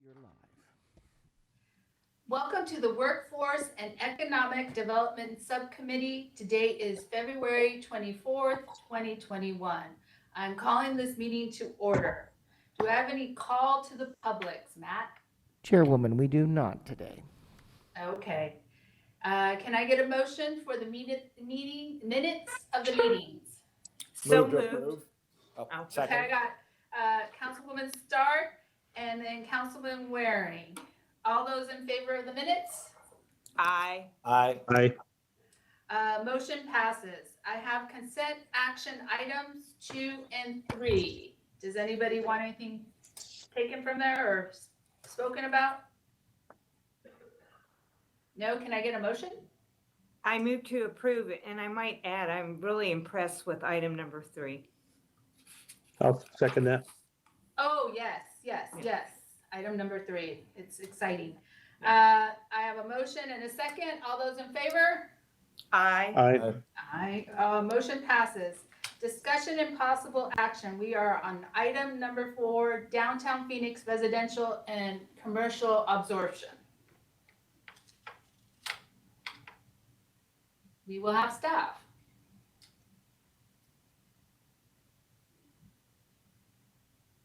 You're live. Welcome to the Workforce and Economic Development Subcommittee. Today is February 24th, 2021. I'm calling this meeting to order. Do I have any call to the public, Matt? Chairwoman, we do not today. Okay. Can I get a motion for the minutes of the meetings? So moved. Okay, I got Councilwoman Stark and then Councilman Waring. All those in favor of the minutes? Aye. Aye. Motion passes. I have consent action items 2 and 3. Does anybody want anything taken from there or spoken about? No, can I get a motion? I move to approve it, and I might add, I'm really impressed with item number 3. I'll second that. Oh, yes. Item number 3. It's exciting. I have a motion and a second. All those in favor? Aye. Aye. Motion passes. Discussion and possible action. We are on item number 4, downtown Phoenix residential and commercial absorption. We will have staff.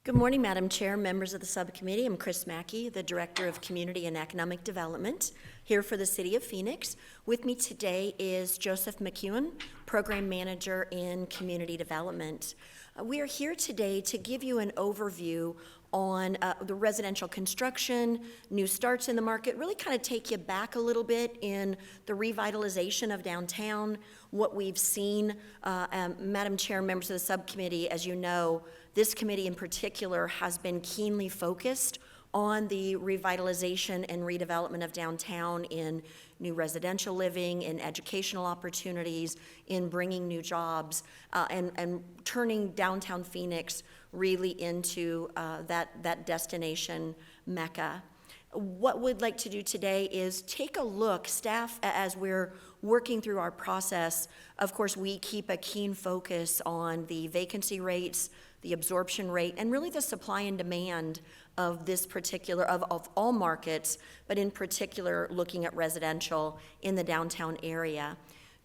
Good morning, Madam Chair, members of the subcommittee. I'm Chris Mackey, the Director of Community and Economic Development here for the City of Phoenix. With me today is Joseph McEwen, Program Manager in Community Development. We are here today to give you an overview on the residential construction, new starts in the market, really kind of take you back a little bit in the revitalization of downtown, what we've seen. Madam Chair, members of the subcommittee, as you know, this committee in particular has been keenly focused on the revitalization and redevelopment of downtown in new residential living, in educational opportunities, in bringing new jobs, and turning downtown Phoenix really into that destination mecca. What we'd like to do today is take a look, staff, as we're working through our process. Of course, we keep a keen focus on the vacancy rates, the absorption rate, and really the supply and demand of this particular, of all markets, but in particular looking at residential in the downtown area.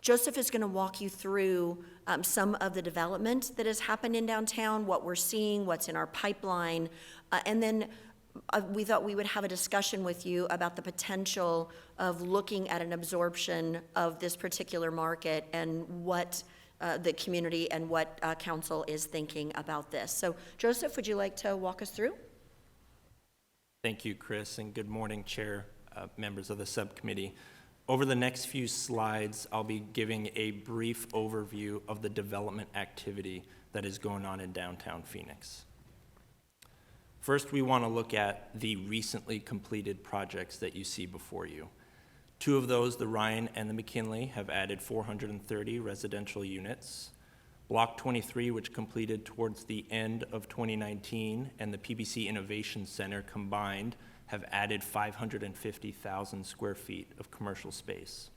Joseph is going to walk you through some of the development that has happened in downtown, what we're seeing, what's in our pipeline, and then we thought we would have a discussion with you about the potential of looking at an absorption of this particular market and what the community and what council is thinking about this. So Joseph, would you like to walk us through? Thank you, Chris, and good morning, Chair, members of the subcommittee. Over the next few slides, I'll be giving a brief overview of the development activity that is going on in downtown Phoenix. First, we want to look at the recently completed projects that you see before you. 2 of those, the Ryan and the McKinley, have added 430 residential units. Block 23, which completed towards the end of 2019, and the PBC Innovation Center combined have added 550,000 square feet of commercial space.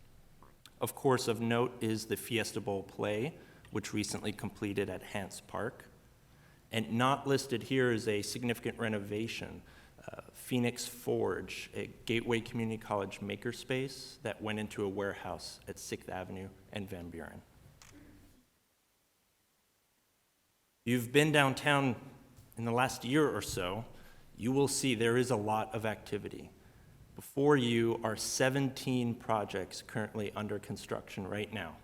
Of course, of note is the Fiesta Bowl play, which recently completed at Hance Park. And not listed here is a significant renovation, Phoenix Forge, a Gateway Community College makerspace that went into a warehouse at 6th Avenue and Van Buren. You've been downtown in the last year or so, you will see there is a lot of activity. Before you are 17 projects currently under construction right now.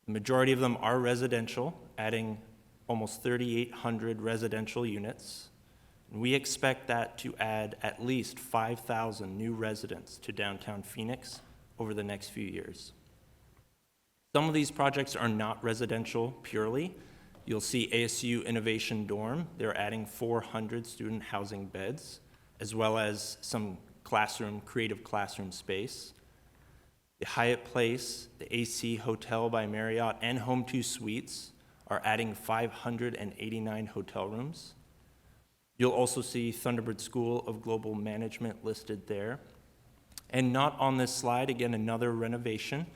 The majority of them are residential, adding almost 3,800 residential units. And we expect that to add at least 5,000 new residents to downtown Phoenix over the next few years. Some of these projects are not residential purely. You'll see ASU Innovation Dorm. They're adding 400 student housing beds, as well as some creative classroom space. The Hyatt Place, the AC Hotel by Marriott, and Home 2 Suites are adding 589 hotel rooms. You'll also see Thunderbird School of Global Management listed there. And not on this slide, again, another renovation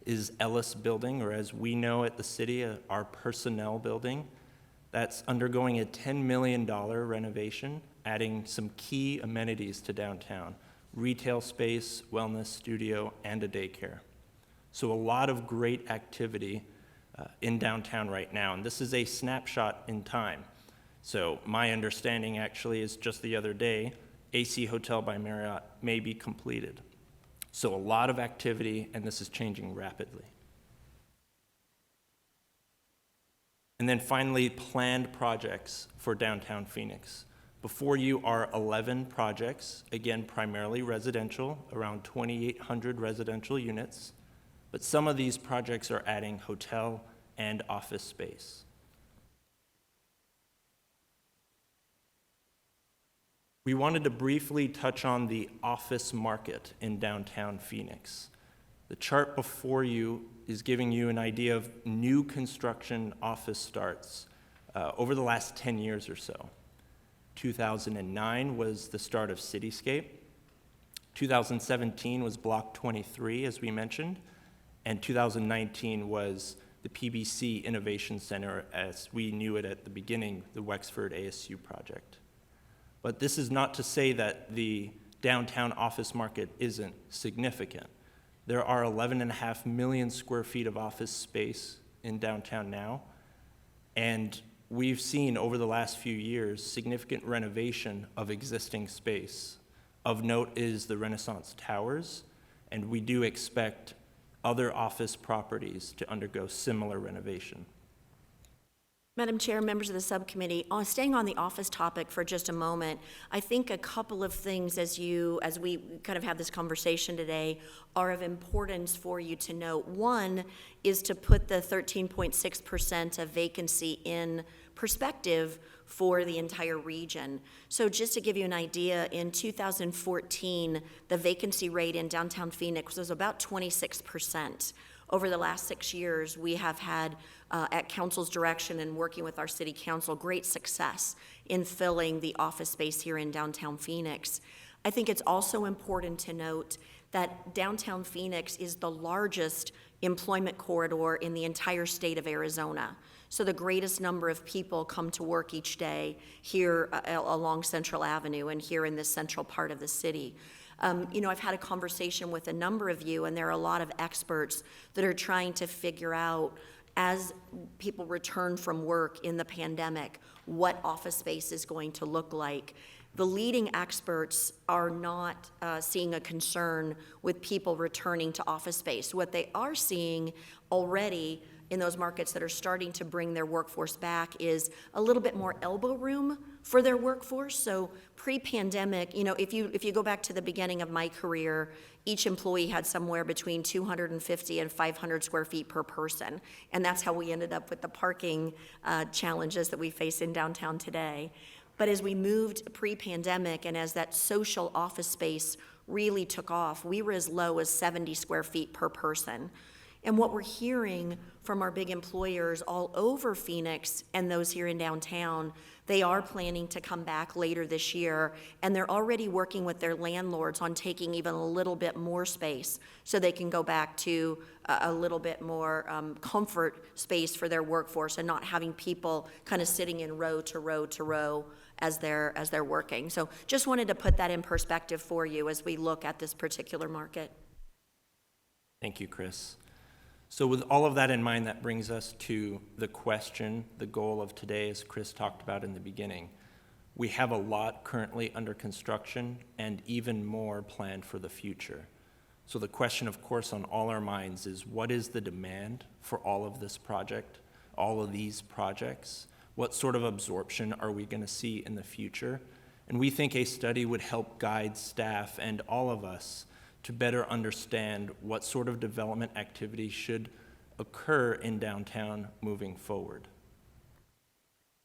is Ellis Building, or as we know at the city, our personnel building. That's undergoing a $10 million renovation adding some key amenities to downtown: retail space, wellness studio, and a daycare. So a lot of great activity in downtown right now, and this is a snapshot in time. So my understanding actually is just the other day, AC Hotel by Marriott may be completed. So a lot of activity, and this is changing rapidly. And then finally, planned projects for downtown Phoenix. Before you are 11 projects, again, primarily residential, around 2,800 residential units, but some of these projects are adding hotel and office space. We wanted to briefly touch on the office market in downtown Phoenix. The chart before you is giving you an idea of new construction office starts over the last 10 years or so. 2009 was the start of Cityscape. 2017 was Block 23, as we mentioned, and 2019 was the PBC Innovation Center, as we knew it at the beginning, the Wexford ASU project. But this is not to say that the downtown office market isn't significant. There are 11.5 million square feet of office space in downtown now, and we've seen over the last few years significant renovation of existing space. Of note is the Renaissance Towers, and we do expect other office properties to undergo similar renovation. Madam Chair, members of the subcommittee, staying on the office topic for just a moment, I think a couple of things as we kind of have this conversation today are of importance for you to note. One is to put the 13.6% of vacancy in perspective for the entire region. So just to give you an idea, in 2014, the vacancy rate in downtown Phoenix was about 26%. Over the last 6 years, we have had, at council's direction and working with our city council, great success in filling the office space here in downtown Phoenix. I think it's also important to note that downtown Phoenix is the largest employment corridor in the entire state of Arizona. So the greatest number of people come to work each day here along Central Avenue and here in this central part of the city. I've had a conversation with a number of you, and there are a lot of experts that are trying to figure out, as people return from work in the pandemic, what office space is going to look like. The leading experts are not seeing a concern with people returning to office space. What they are seeing already in those markets that are starting to bring their workforce back is a little bit more elbow room for their workforce. So pre-pandemic, if you go back to the beginning of my career, each employee had somewhere between 250 and 500 square feet per person. And that's how we ended up with the parking challenges that we face in downtown today. But as we moved pre-pandemic and as that social office space really took off, we were as low as 70 square feet per person. And what we're hearing from our big employers all over Phoenix and those here in downtown, they are planning to come back later this year, and they're already working with their landlords on taking even a little bit more space so they can go back to a little bit more comfort space for their workforce and not having people kind of sitting in row to row to row as they're working. So just wanted to put that in perspective for you as we look at this particular market. Thank you, Chris. So with all of that in mind, that brings us to the question, the goal of today, as Chris talked about in the beginning. We have a lot currently under construction and even more planned for the future. So the question, of course, on all our minds is, what is the demand for all of this project, all of these projects? What sort of absorption are we going to see in the future? And we think a study would help guide staff and all of us to better understand what sort of development activity should occur in downtown moving forward.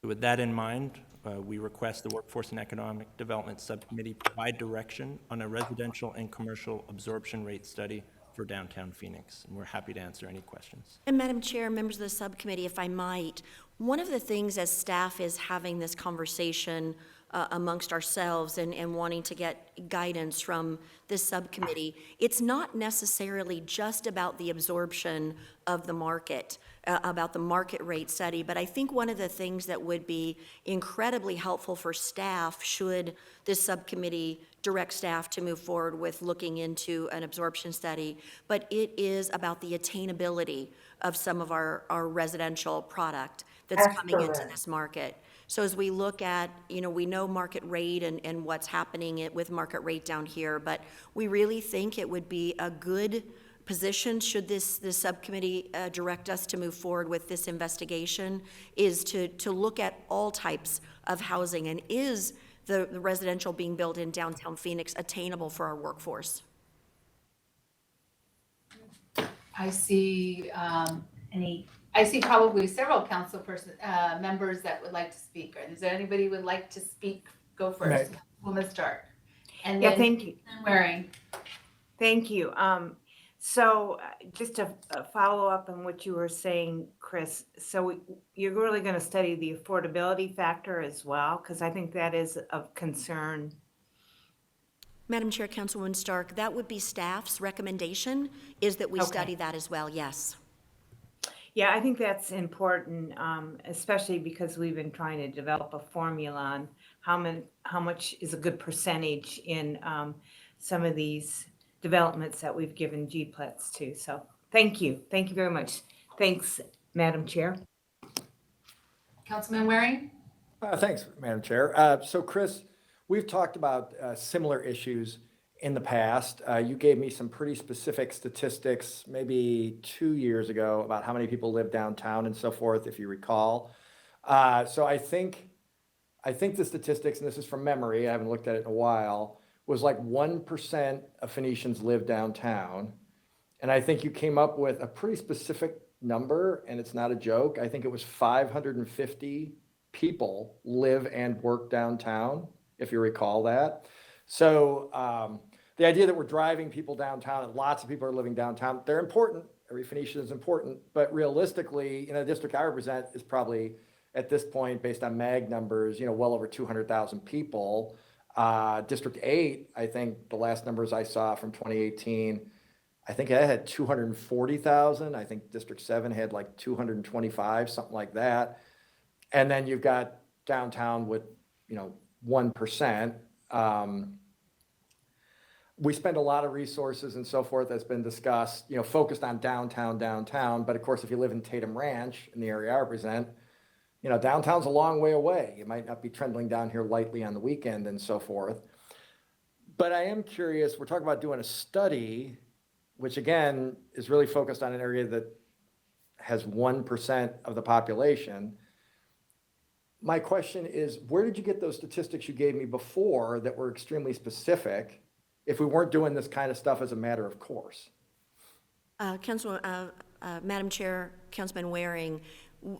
With that in mind, we request the Workforce and Economic Development Subcommittee provide direction on a residential and commercial absorption rate study for downtown Phoenix. And we're happy to answer any questions. And Madam Chair, members of the subcommittee, if I might, One of the things as staff is having this conversation amongst ourselves and wanting to get guidance from this subcommittee, it's not necessarily just about the absorption of the market, about the market rate study, but I think one of the things that would be incredibly helpful for staff should this subcommittee direct staff to move forward with looking into an absorption study, but it is about the attainability of some of our residential product that's coming into this market. So as we look at, we know market rate and what's happening with market rate down here, but we really think it would be a good position, should this subcommittee direct us to move forward with this investigation, is to look at all types of housing, and is the residential being built in downtown Phoenix attainable for our workforce? I see I see probably several council members that would like to speak. Is there anybody who would like to speak? Go first. Woman Stark. And Yeah, then thank you. Waring. Thank you. So just to follow up on what you were saying, Chris, so you're really going to study the affordability factor as well, because I think that is of concern. Madam Chair, Councilwoman Stark, that would be staff's recommendation, is that we study that as well, yes. Yeah, I think that's important, especially because we've been trying to develop a formula on how much is a good percentage in some of these developments that we've given GPLETs to. So thank you very much. Thanks, Madam Chair. Councilman Waring. Thanks, Madam Chair. So Chris, we've talked about similar issues in the past. You gave me some pretty specific statistics maybe 2 years ago about how many people live downtown and so forth, if you recall. So I think the statistics, and this is from memory, I haven't looked at it in a while, was like 1% of Phoenicians live downtown. And I think you came up with a pretty specific number, and it's not a joke. I think it was 550 people live and work downtown, if you recall that. So the idea that we're driving people downtown and lots of people are living downtown, they're important. Every Phoenician is important. But realistically, the district I represent is probably, at this point, based on MAG numbers, well over 200,000 people. District 8, I think the last numbers I saw from 2018, I think I had 240,000. I think District 7 had like 225, something like that. And then you've got downtown with, 1%. We spend a lot of resources and so forth, that's been discussed, focused on downtown. But of course, if you live in Tatum Ranch, in the area I represent, downtown's a long way away. You might not be trundling down here lightly on the weekend and so forth. But I am curious, we're talking about doing a study, which again, is really focused on an area that has 1% of the population. My question is, where did you get those statistics you gave me before that were extremely specific, if we weren't doing this kind of stuff as a matter of course? Madam Chair, Councilman Waring,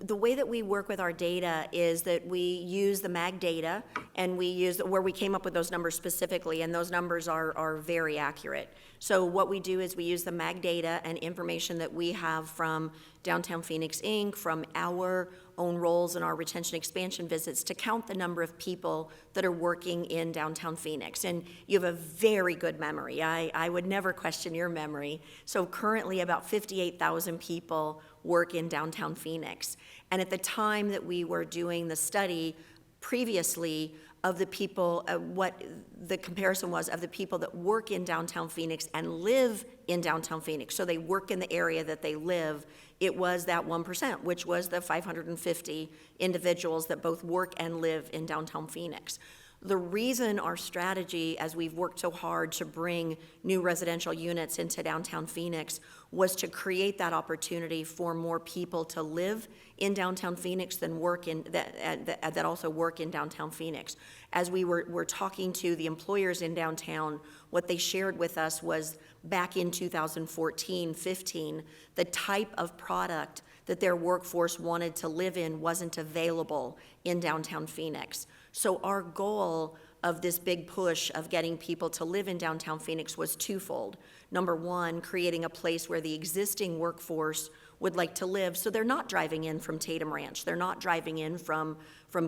the way that we work with our data is that we use the MAG data, and we use where we came up with those numbers specifically, and those numbers are very accurate. So what we do is we use the MAG data and information that we have from Downtown Phoenix Inc., from our own roles in our retention expansion visits, to count the number of people that are working in downtown Phoenix. And you have a very good memory. I would never question your memory. So currently about 58,000 people work in downtown Phoenix. And at the time that we were doing the study previously of the people, what the comparison was of the people that work in downtown Phoenix and live in downtown Phoenix, so they work in the area that they live, it was that 1%, which was the 550 individuals that both work and live in downtown Phoenix. The reason our strategy, as we've worked so hard to bring new residential units into downtown Phoenix, was to create that opportunity for more people to live in downtown Phoenix than work in that also work in downtown Phoenix. As we were talking to the employers in downtown, what they shared with us was back in 2014-15, the type of product that their workforce wanted to live in wasn't available in downtown Phoenix. So our goal of this big push of getting people to live in downtown Phoenix was twofold. Number one, creating a place where the existing workforce would like to live. So they're not driving in from Tatum Ranch. They're not driving in from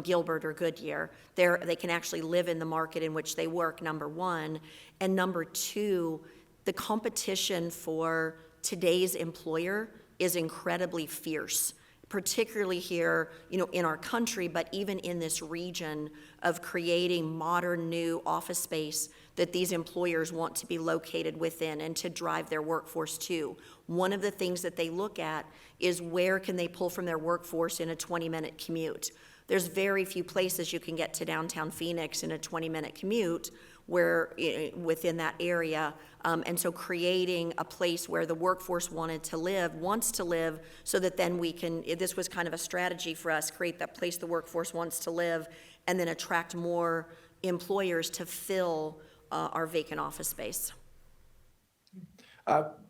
Gilbert or Goodyear. They can actually live in the market in which they work, number one. And number two, the competition for today's employer is incredibly fierce, particularly here, in our country, but even in this region of creating modern new office space that these employers want to be located within and to drive their workforce to. One of the things that they look at is where can they pull from their workforce in a 20-minute commute. There's very few places you can get to downtown Phoenix in a 20-minute commute where within that area. And so creating a place where the workforce wants to live, so that then we can, this was kind of a strategy for us, create that place the workforce wants to live, and then attract more employers to fill our vacant office space.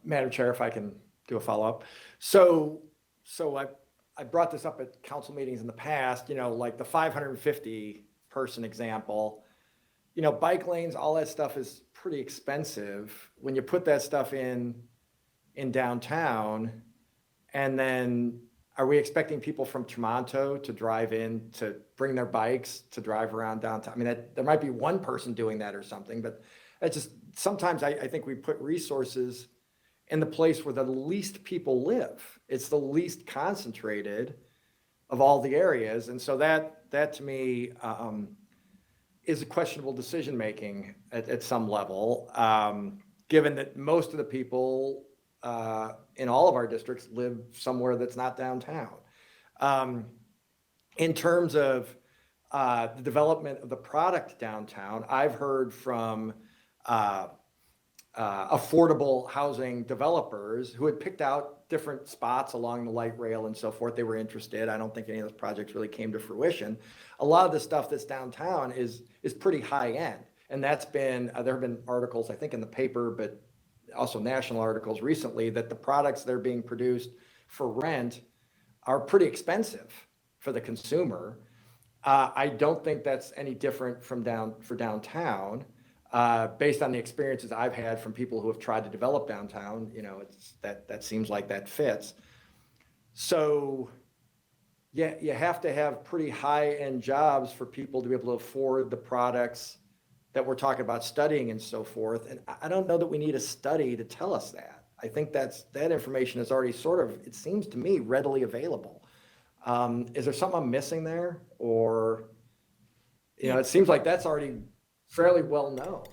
Madam Chair, if I can do a follow-up. So I brought this up at council meetings in the past, like the 550 person example, bike lanes, all that stuff is pretty expensive. When you put that stuff in downtown, and then are we expecting people from Toronto to drive in to bring their bikes to drive around downtown? I mean, there might be one person doing that or something, but it's just, sometimes I think we put resources in the place where the least people live. It's the least concentrated of all the areas. And so that to me is a questionable decision-making at some level, given that most of the people in all of our districts live somewhere that's not downtown. In terms of the development of the product downtown, I've heard from affordable housing developers who had picked out different spots along the light rail and so forth. They were interested. I don't think any of those projects really came to fruition. A lot of the stuff that's downtown is pretty high end. And that's been, there have been articles, I think in the paper, but also national articles recently, that the products that are being produced for rent are pretty expensive for the consumer. I don't think that's any different for downtown. Based on the experiences I've had from people who have tried to develop downtown, it's that seems like that fits. So yeah, you have to have pretty high-end jobs for people to be able to afford the products that we're talking about studying and so forth. And I don't know that we need a study to tell us that. I think that information is already sort of, it seems to me, readily available. Is there something I'm missing there? Or, it seems like that's already fairly well known.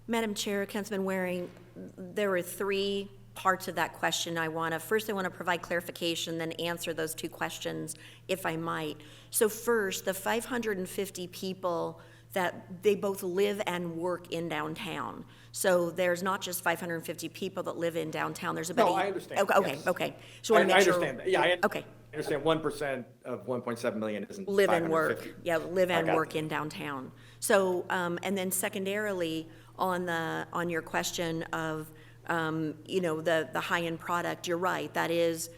Madam Chair, Councilman Waring, there were three parts of that question First, I want to provide clarification, then answer those two questions, if I might. So first, the 550 people that they both live and work in downtown. So there's not just 550 people that live in downtown. There's about I understand. Okay, Yes. okay. So I understand that. Yeah, okay. I understand 1% of 1.7 million isn't Live and 550. work. Yeah, live and Okay. work in downtown. So, and then secondarily, on your question of, the high-end product, you're right. That is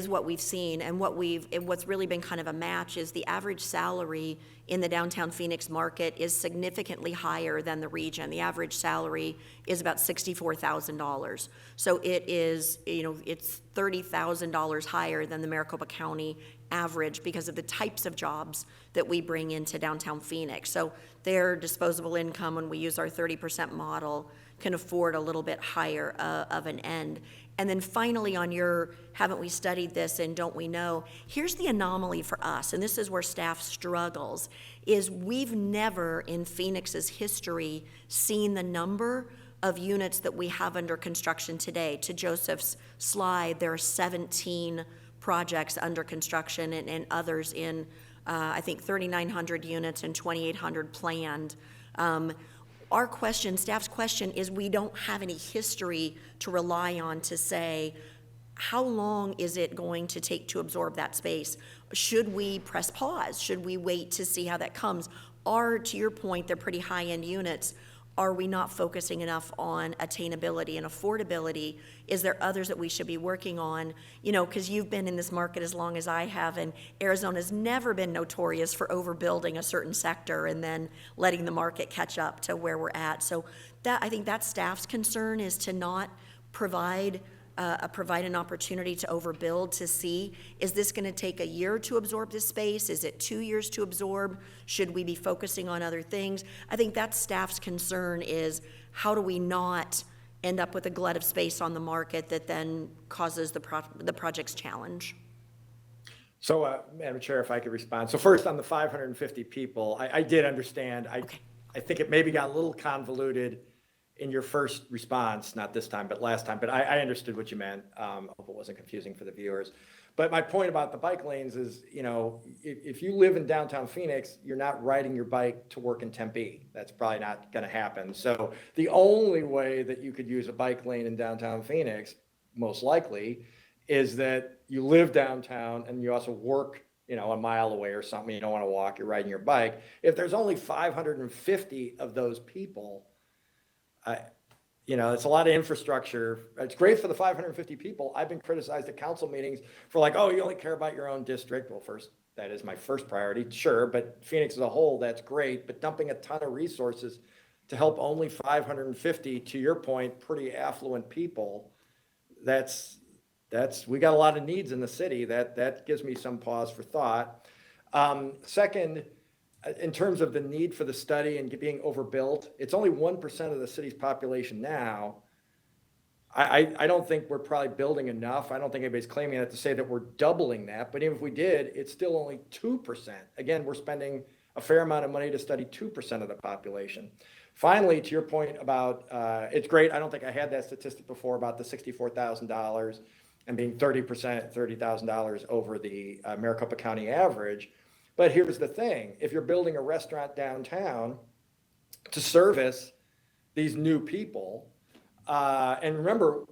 what we've seen, and what's really been kind of a match is the average salary in the downtown Phoenix market is significantly higher than the region. The average salary is about $64,000. So it is, it's $30,000 higher than the Maricopa County average because of the types of jobs that we bring into downtown Phoenix. So their disposable income, when we use our 30% model, can afford a little bit higher of an end. And then finally, on your, haven't we studied this and don't we know? Here's the anomaly for us, and this is where staff struggles, is we've never in Phoenix's history seen the number of units that we have under construction today. To Joseph's slide, there are 17 projects under construction and others in, I think, 3,900 units and 2,800 planned. Our question, staff's question, is we don't have any history to rely on to say, how long is it going to take to absorb that space? Should we press pause? Should we wait to see how that comes? Or, to your point, they're pretty high-end units. Are we not focusing enough on attainability and affordability? Is there others that we should be working on? Because you've been in this market as long as I have, and Arizona's never been notorious for overbuilding a certain sector and then letting the market catch up to where we're at. So I think that's staff's concern, is to not provide provide an opportunity to overbuild to see, is this going to take a year to absorb this space? Is it 2 years to absorb? Should we be focusing on other things? I think that's staff's concern, is how do we not end up with a glut of space on the market that then causes the project's challenge? So, Madam Chair, if I could respond. So first, on the 550 people, I did understand. I think it maybe got a little convoluted in your first response, not this time, but last time. But I understood what you meant. I hope it wasn't confusing for the viewers. But my point about the bike lanes is, if you live in downtown Phoenix, you're not riding your bike to work in Tempe. That's probably not going to happen. So the only way that you could use a bike lane in downtown Phoenix, most likely, is that you live downtown and you also work, a mile away or something. You don't want to walk, you're riding your bike. If there's only 550 of those people, it's a lot of infrastructure. It's great for the 550 people. I've been criticized at council meetings for you only care about your own district. Well, first, that is my first priority, sure, but Phoenix as a whole, that's great. But dumping a ton of resources to help only 550, to your point, pretty affluent people, we got a lot of needs in the city. That gives me some pause for thought. Second, in terms of the need for the study and being overbuilt, it's only 1% of the city's population now. I don't think we're probably building enough. I don't think anybody's claiming that to say that we're doubling that. But even if we did, it's still only 2%. Again, we're spending a fair amount of money to study 2% of the population. Finally, to your point about, it's great. I don't think I had that statistic before about the $64,000 and being $30,000 over the Maricopa County average. But here's the thing, if you're building a restaurant downtown to service these new people, and remember,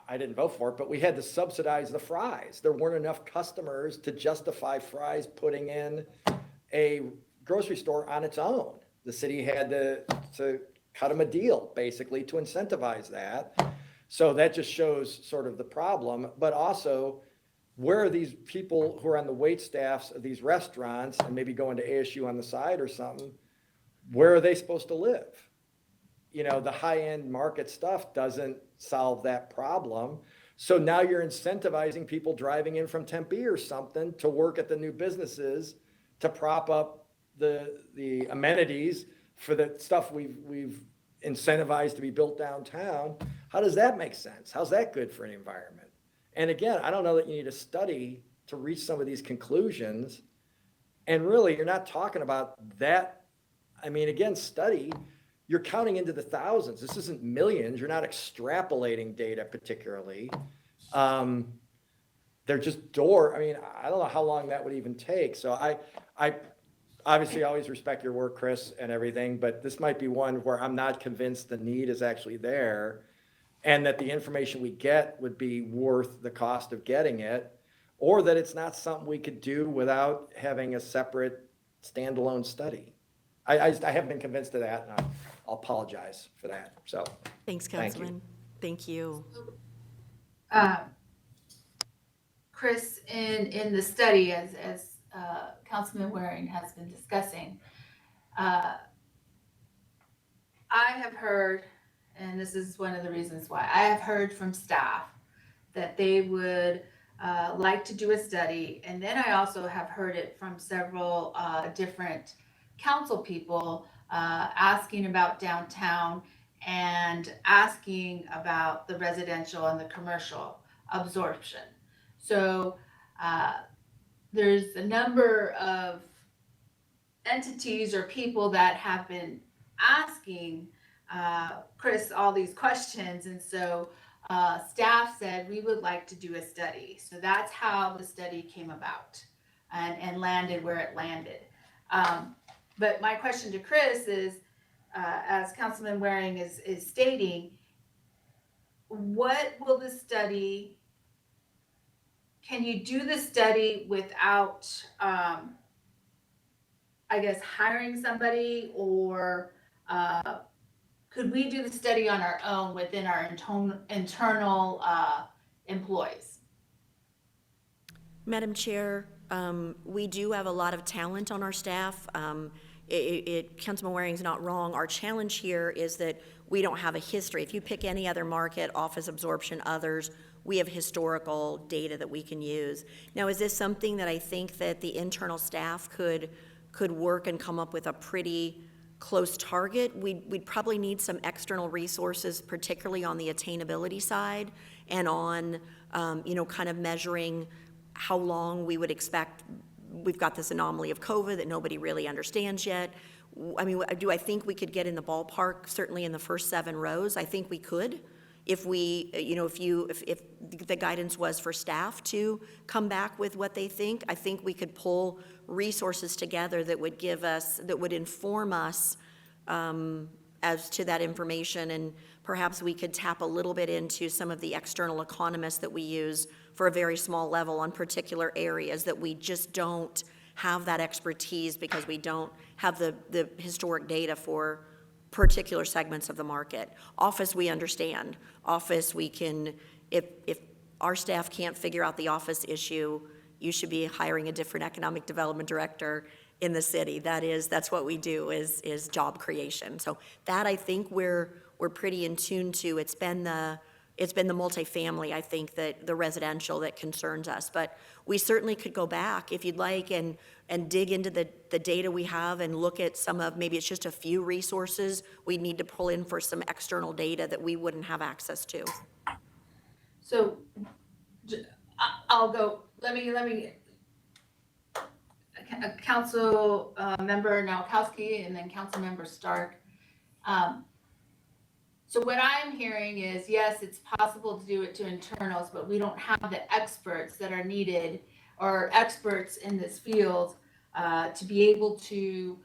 I didn't vote for it, but we had to subsidize the fries. There weren't enough customers to justify fries putting in a grocery store on its own. The city had to cut them a deal, basically, to incentivize that. So that just shows sort of the problem, but also, where are these people who are on the wait staffs of these restaurants and maybe going to ASU on the side or something? Where are they supposed to live? The high-end market stuff doesn't solve that problem. So now you're incentivizing people driving in from Tempe or something to work at the new businesses to prop up the amenities for the stuff we've incentivized to be built downtown. How does that make sense? How's that good for an environment? And again, I don't know that you need a study to reach some of these conclusions. And really, you're not talking about that. I mean, again, study, you're counting into the thousands. This isn't millions. You're not extrapolating data particularly. They're just I don't know how long that would even take. So I obviously always respect your work, Chris, and everything, but this might be one where I'm not convinced the need is actually there, and that the information we get would be worth the cost of getting it, or that it's not something we could do without having a separate standalone study. I haven't been convinced of that, and I'll apologize for that. So Thanks, Councilman. Thank you. Chris, in the study, as Councilman Waring has been discussing, I have heard, and this is one of the reasons why, I have heard from staff that they would like to do a study. And then I also have heard it from several different council people asking about downtown and asking about the residential and the commercial absorption. So there's a number of entities or people that have been asking Chris all these questions, and so staff said we would like to do a study. So that's how the study came about and landed where it landed. But my question to Chris is, as Councilman Waring is stating, what will the study, can you do the study without, I guess, hiring somebody, or could we do the study on our own within our internal employees? Madam Chair, we do have a lot of talent on our staff. Councilman Waring's not wrong. Our challenge here is that we don't have a history. If you pick any other market, office absorption, others, we have historical data that we can use. Now, is this something that I think that the internal staff could work and come up with a pretty close target? We'd probably need some external resources, particularly on the attainability side and on, kind of measuring how long we would expect. We've got this anomaly of COVID that nobody really understands yet. I mean, do I think we could get in the ballpark, certainly in the first 7 rows? I think we could. If we, if the guidance was for staff to come back with what they think, I think we could pull resources together that would give us, that would inform us as to that information, and perhaps we could tap a little bit into some of the external economists that we use for a very small level on particular areas that we just don't have that expertise because we don't have the historic data for particular segments of the market. Office, we understand. Office, we can, if our staff can't figure out the office issue, you should be hiring a different economic development director in the city. That's what we do is job creation. So that, I think we're pretty in tune to. It's been the multifamily, I think, that the residential that concerns us. But we certainly could go back if you'd like and dig into the data we have and look at some of, maybe it's just a few resources we need to pull in for some external data that we wouldn't have access to. So I'll go, let me, Council Member Nowakowski and then Council Member Stark. So what I'm hearing is, yes, it's possible to do it to internals, but we don't have the experts that are needed or experts in this field to be able to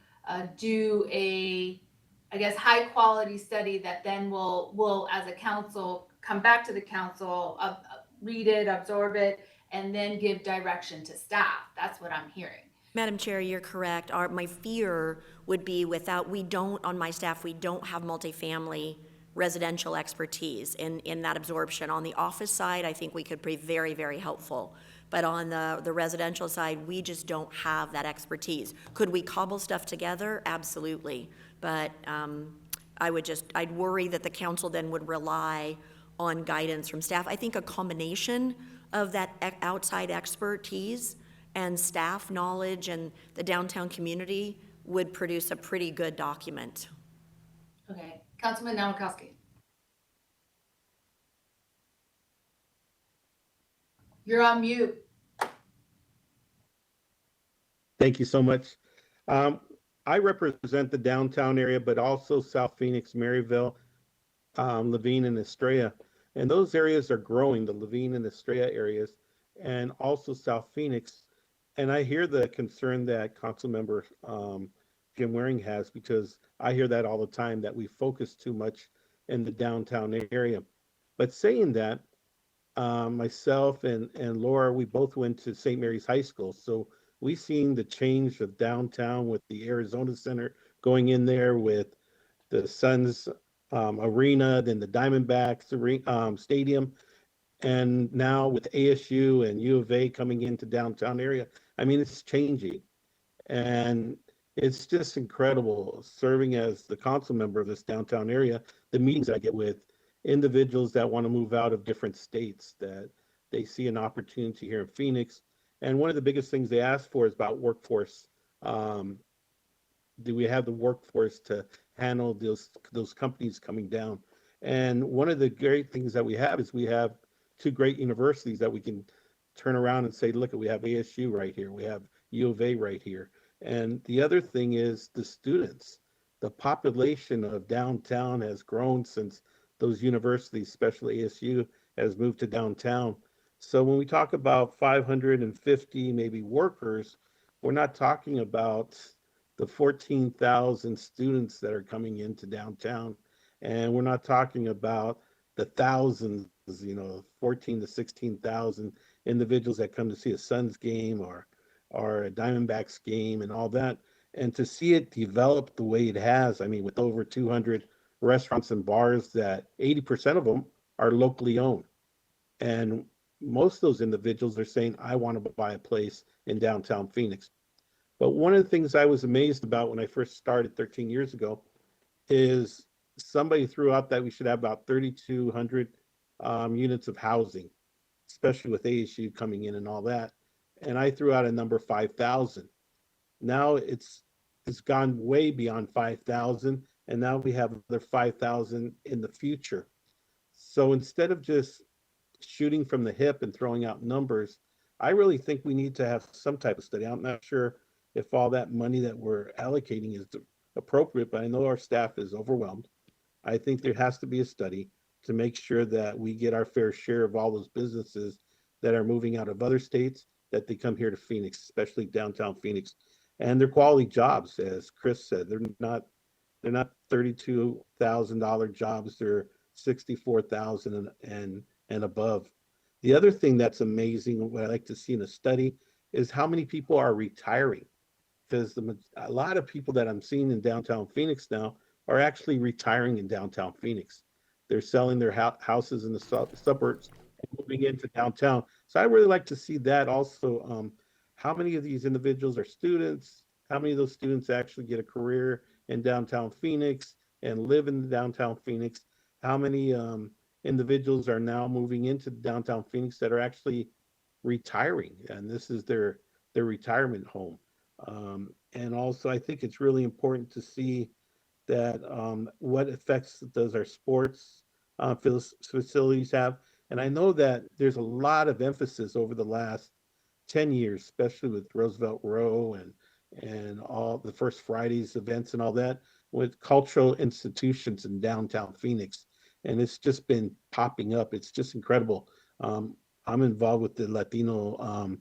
do a, I guess, high quality study that then will as a council come back to the council, read it, absorb it, and then give direction to staff. That's what I'm hearing. Madam Chair, you're correct. My fear would be on my staff, we don't have multifamily residential expertise in that absorption. On the office side, I think we could be very, very helpful. But on the residential side, we just don't have that expertise. Could we cobble stuff together? Absolutely. But I'd worry that the council then would rely on guidance from staff. I think a combination of that outside expertise and staff knowledge and the downtown community would produce a pretty good document. Okay, Councilman Nowakowski. You're on mute. Thank you so much. I represent the downtown area, but also South Phoenix, Maryville, Laveen, and Estrella. And those areas are growing, the Laveen and Estrella areas, and also South Phoenix. And I hear the concern that Councilmember Jim Waring has, because I hear that all the time, that we focus too much in the downtown area. But saying that, myself and Laura, we both went to St. Mary's High School. So we've seen the change of downtown with the Arizona Center going in there, with the Suns arena, then the Diamondbacks stadium, and now with ASU and U of A coming into downtown area. I mean, it's changing. And it's just incredible serving as the council member of this downtown area, the meetings I get with individuals that want to move out of different states, that they see an opportunity here in Phoenix. And one of the biggest things they ask for is about workforce. Do we have the workforce to handle those companies coming down? And one of the great things that we have is we have 2 great universities that we can turn around and say, look, we have ASU right here, we have U of A right here. And the other thing is the students. The population of downtown has grown since those universities, especially ASU, has moved to downtown. So when we talk about 550 maybe workers, we're not talking about the 14,000 students that are coming into downtown. And we're not talking about the thousands, 14 to 16,000 individuals that come to see a Suns game or a Diamondbacks game and all that. And to see it develop the way it has, I mean, with over 200 restaurants and bars, that 80% of them are locally owned. And most of those individuals are saying, I want to buy a place in downtown Phoenix. But one of the things I was amazed about when I first started 13 years ago is somebody threw out that we should have about 3,200 units of housing. especially with ASU coming in and all that. And I threw out a number 5,000. Now it's gone way beyond 5,000, and now we have another 5,000 in the future. So instead of just shooting from the hip and throwing out numbers, I really think we need to have some type of study. I'm not sure if all that money that we're allocating is appropriate, but I know our staff is overwhelmed. I think there has to be a study to make sure that we get our fair share of all those businesses that are moving out of other states, that they come here to Phoenix, especially downtown Phoenix. And they're quality jobs, as Chris said. They're not $32,000 jobs. They're 64,000 and above. The other thing that's amazing, what I like to see in a study, is how many people are retiring. Because a lot of people that I'm seeing in downtown Phoenix now are actually retiring in downtown Phoenix. They're selling their houses in the suburbs and moving into downtown. So I really like to see that also. How many of these individuals are students? How many of those students actually get a career in downtown Phoenix and live in downtown Phoenix? How many individuals are now moving into downtown Phoenix that are actually retiring, and this is their retirement home? And also, I think it's really important to see that what effects does our sports facilities have? And I know that there's a lot of emphasis over the last 10 years, especially with Roosevelt Row and all the First Fridays events and all that, with cultural institutions in downtown Phoenix. And it's just been popping up. It's just incredible. I'm involved with the Latino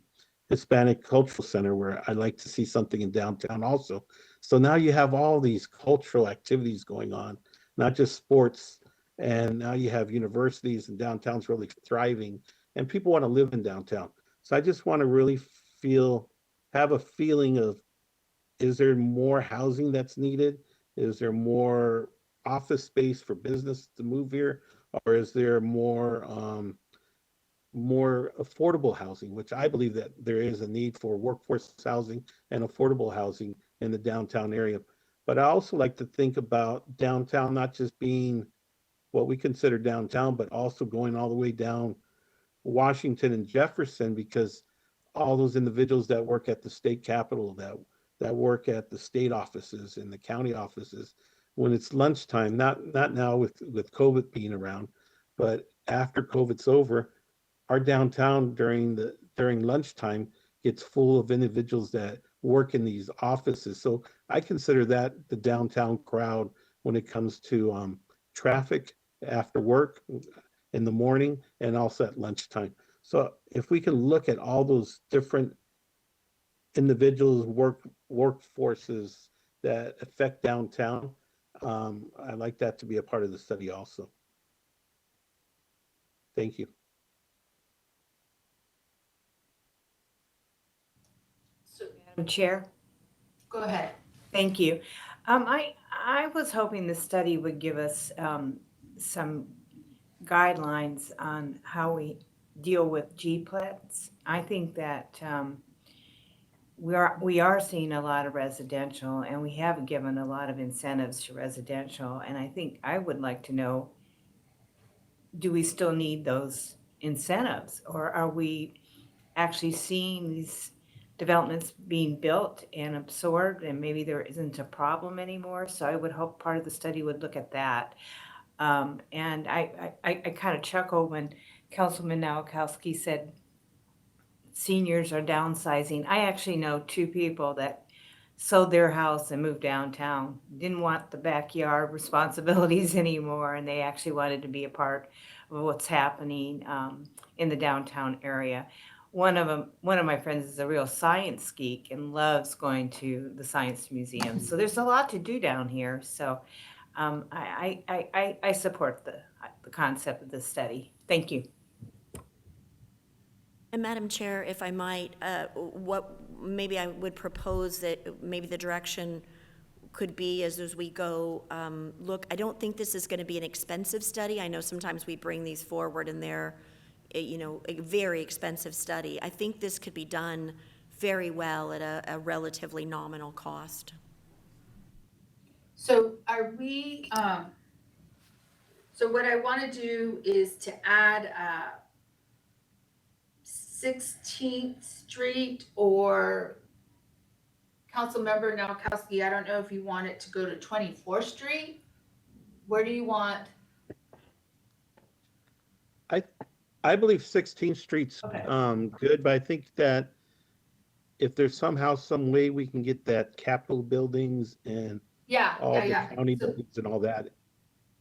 Hispanic Cultural Center, where I like to see something in downtown also. So now you have all these cultural activities going on, not just sports. And now you have universities, and downtown's really thriving, and people want to live in downtown. So I just want to really have a feeling of, is there more housing that's needed? Is there more office space for business to move here? Or is there more affordable housing, which I believe that there is a need for workforce housing and affordable housing in the downtown area. But I also like to think about downtown not just being what we consider downtown, but also going all the way down Washington and Jefferson, because all those individuals that work at the state capitol, that work at the state offices and the county offices, when it's lunchtime, not now with COVID being around, but after COVID's over, our downtown during lunchtime gets full of individuals that work in these offices. So I consider that the downtown crowd when it comes to traffic after work in the morning and also at lunchtime. So if we can look at all those different individuals, workforces that affect downtown, I'd like that to be a part of the study also. Thank you. So, Madam Chair, go ahead. thank you. I was hoping the study would give us some guidelines on how we deal with G-plats. I think that we are seeing a lot of residential, and we have given a lot of incentives to residential. And I think I would like to know, do we still need those incentives, or are we actually seeing these developments being built and absorbed, and maybe there isn't a problem anymore? So I would hope part of the study would look at that. And I kind of chuckle when Councilman Nowakowski said seniors are downsizing. I actually know two people that sold their house and moved downtown, didn't want the backyard responsibilities anymore, and they actually wanted to be a part of what's happening in the downtown area. One of my friends is a real science geek and loves going to the science museum. So there's a lot to do down here. So I support the concept of this study. Thank you. And Madam Chair, if I might, maybe I would propose that maybe the direction could be as we go, look, I don't think this is going to be an expensive study. I know sometimes we bring these forward and they're, a very expensive study. I think this could be done very well at a relatively nominal cost. So are we, so what I want to do is to add 16th Street, or Councilmember Nowakowski, I don't know if you want it to go to 24th Street? Where do you want? I believe 16th Street's Okay. good, but I think that if there's somehow some way we can get that Capitol buildings and Yeah, all yeah, the yeah. county So- buildings and all that,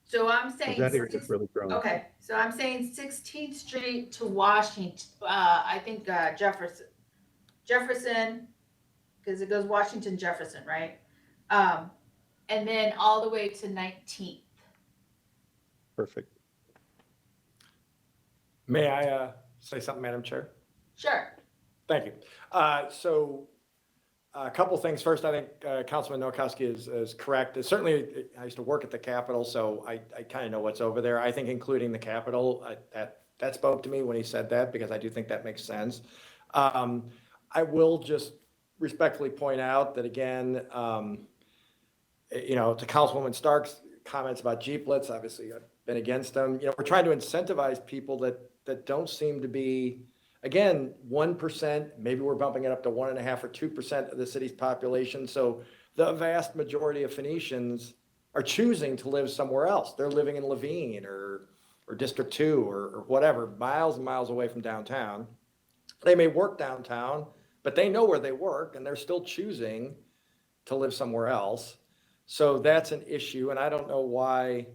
So I'm because saying, that area is really growing. okay, so I'm saying 16th Street to Washington, I think Jefferson, because it goes Washington, Jefferson, right? And then all the way to 19th. Perfect. May I say something, Madam Chair? Sure. Thank you. So a couple things. First, I think Councilman Nowakowski is correct. Certainly, I used to work at the Capitol, so I kind of know what's over there. I think including the Capitol, that spoke to me when he said that, because I do think that makes sense. I will just respectfully point out that, again, to Councilwoman Stark's comments about Jeeplets, obviously I've been against them. We're trying to incentivize people that don't seem to be, again, 1%, maybe we're bumping it up to 1.5% or 2% of the city's population. So the vast majority of Phoenicians are choosing to live somewhere else. They're living in Levine or District 2 or whatever, miles and miles away from downtown. They may work downtown, but they know where they work and they're still choosing to live somewhere else. So that's an issue. And I don't know why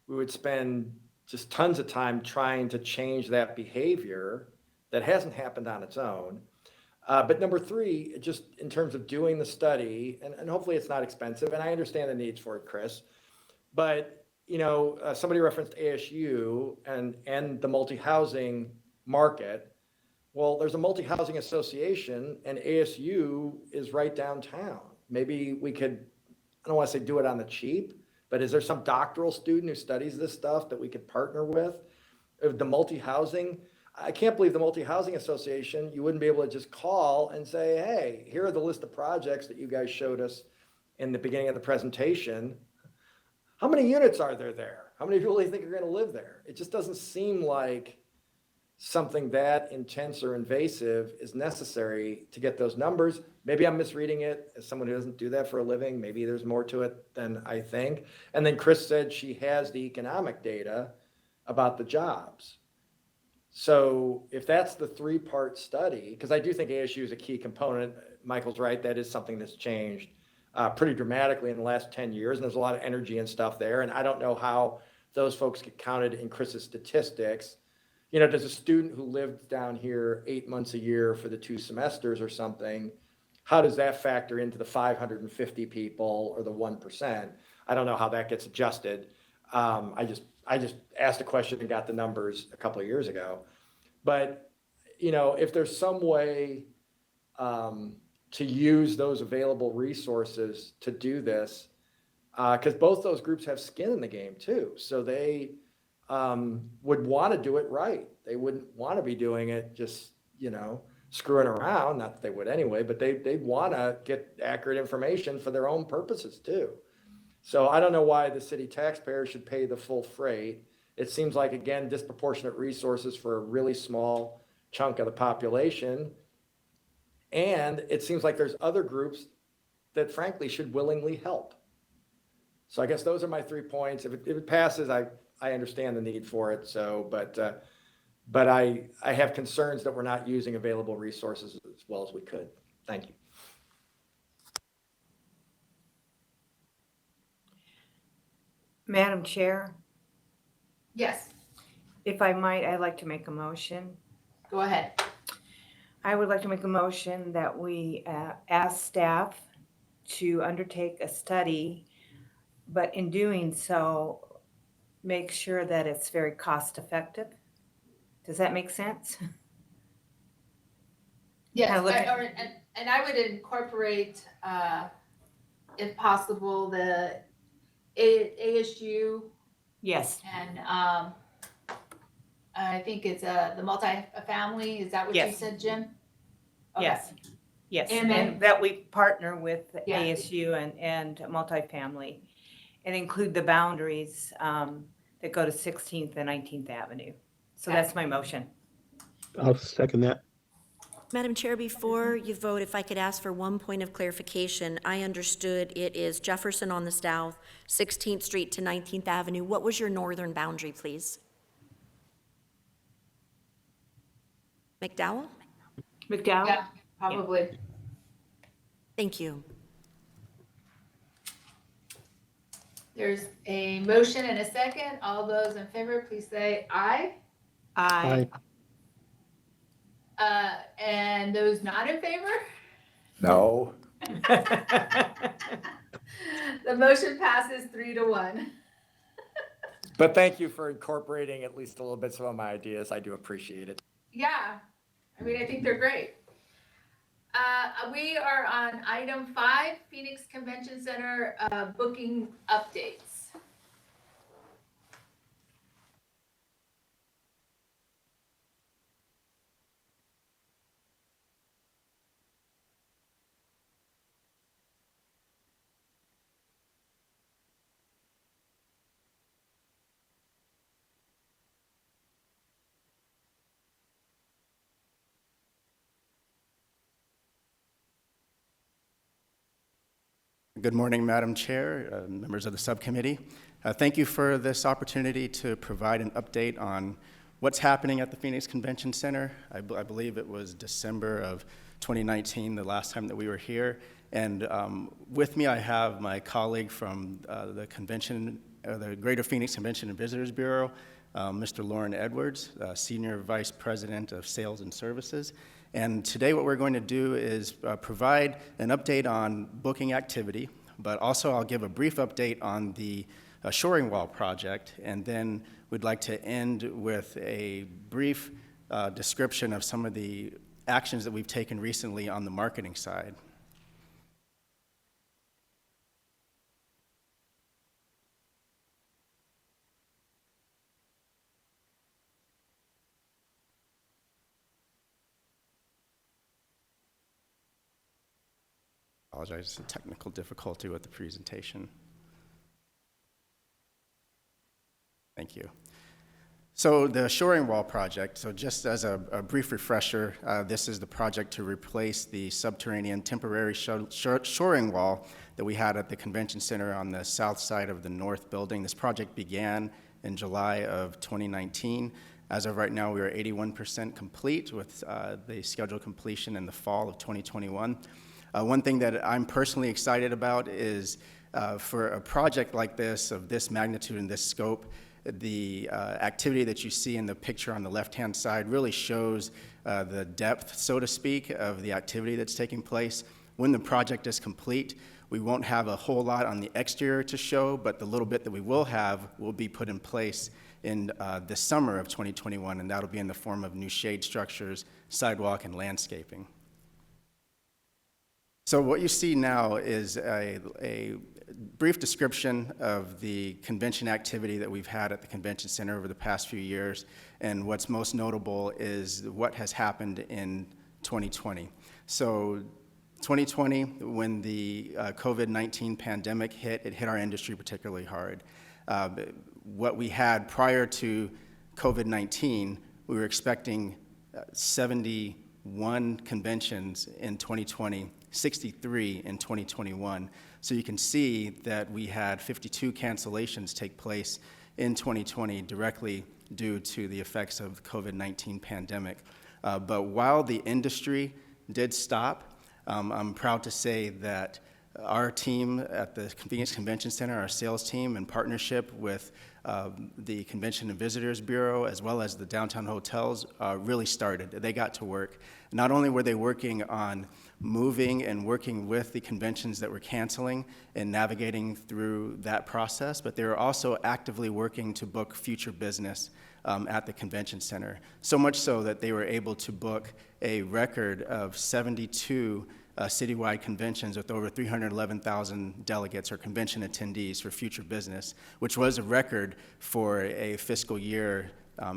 we would spend just tons of time trying to change that behavior that hasn't happened on its own. But number three, just in terms of doing the study, and hopefully it's not expensive, and I understand the needs for it, Chris, but somebody referenced ASU and the multi-housing market. Well, there's a multi-housing association and ASU is right downtown. Maybe we could, I don't want to say do it on the cheap, but is there some doctoral student who studies this stuff that we could partner with? The multi-housing, I can't believe the multi-housing association, you wouldn't be able to just call and say, hey, here are the list of projects that you guys showed us in the beginning of the presentation. How many units are there? How many people do you think are going to live there? It just doesn't seem like something that intense or invasive is necessary to get those numbers. Maybe I'm misreading it as someone who doesn't do that for a living. Maybe there's more to it than I think. And then Chris said she has the economic data about the jobs. So if that's the three-part study, because I do think ASU is a key component, Michael's right, that is something that's changed pretty dramatically in the last 10 years. And there's a lot of energy and stuff there. And I don't know how those folks get counted in Chris's statistics. Does a student who lived down here 8 months a year for the 2 semesters or something, how does that factor into the 550 people or the 1%? I don't know how that gets adjusted. I just asked a question and got the numbers a couple of years ago. But, if there's some way to use those available resources to do this, because both those groups have skin in the game too. So they would want to do it right. They wouldn't want to be doing it just, screwing around. Not that they would anyway, but they'd want to get accurate information for their own purposes too. So I don't know why the city taxpayer should pay the full freight. It seems like, again, disproportionate resources for a really small chunk of the population. And it seems like there's other groups that frankly should willingly help. So I guess those are my 3 points. If it passes, I understand the need for it. So, but I have concerns that we're not using available resources as well as we could. Thank you. Madam Chair, Yes, if I might, I'd like to make a motion. go ahead. I would like to make a motion that we ask staff to undertake a study, but in doing so, make sure that it's very cost effective. Does that make sense? Yes, Kinda look and I would incorporate, if possible, the ASU Yes. and I think it's the multi-family. Is that what you Yes. said, Jim? Okay. Yes. Yes, And then- and that we partner with Yeah. ASU and multifamily and include the boundaries that go to 16th and 19th Avenue. So Okay. that's my motion. I'll second that. Madam Chair, before you vote, if I could ask for one point of clarification. I understood it is Jefferson on the south, 16th Street to 19th Avenue. What was your northern boundary, please? McDowell? McDowell? Yeah, probably. Thank you. There's a motion and a second. All those in favor, please say aye. Aye. And those not in favor? No. The motion passes 3-1. But thank you for incorporating at least a little bit some of my ideas. I do appreciate it. Yeah, I mean, I think they're great. We are on item 5, Phoenix Convention Center booking updates. Good morning, Madam Chair, members of the subcommittee. Thank you for this opportunity to provide an update on what's happening at the Phoenix Convention Center. I believe it was December of 2019, the last time that we were here. And with me, I have my colleague from the Greater Phoenix Convention and Visitors Bureau, Mr. Lauren Edwards, Senior Vice President of Sales and Services. And today what we're going to do is provide an update on booking activity, but also I'll give a brief update on the shoring wall project, and then we'd like to end with a brief description of some of the actions that we've taken recently on the marketing side. Apologize for technical difficulty with the presentation. Thank you. So the shoring wall project, so just as a brief refresher, this is the project to replace the subterranean temporary shoring wall that we had at the convention center on the south side of the north building. This project began in July of 2019. As of right now, we are 81% complete with the scheduled completion in the fall of 2021. One thing that I'm personally excited about is for a project like this, of this magnitude and this scope, the activity that you see in the picture on the left-hand side really shows the depth, so to speak, of the activity that's taking place. When the project is complete, we won't have a whole lot on the exterior to show, but the little bit that we will have will be put in place in the summer of 2021, and that'll be in the form of new shade structures, sidewalk, and landscaping. So what you see now is a brief description of the convention activity that we've had at the convention center over the past few years, and what's most notable is what has happened in 2020. So 2020, when the COVID-19 pandemic hit, it hit our industry particularly hard. What we had prior to COVID-19, we were expecting 71 conventions in 2020, 63 in 2021. So you can see that we had 52 cancellations take place in 2020 directly due to the effects of the COVID-19 pandemic. But while the industry did stop, I'm proud to say that our team at the Phoenix Convention Center, our sales team, in partnership with the Convention and Visitors Bureau, as well as the downtown hotels, really started. They got to work. Not only were they working on moving and working with the conventions that were canceling and navigating through that process, but they were also actively working to book future business at the convention center. So much so that they were able to book a record of 72 citywide conventions with over 311,000 delegates or convention attendees for future business, which was a record for a fiscal year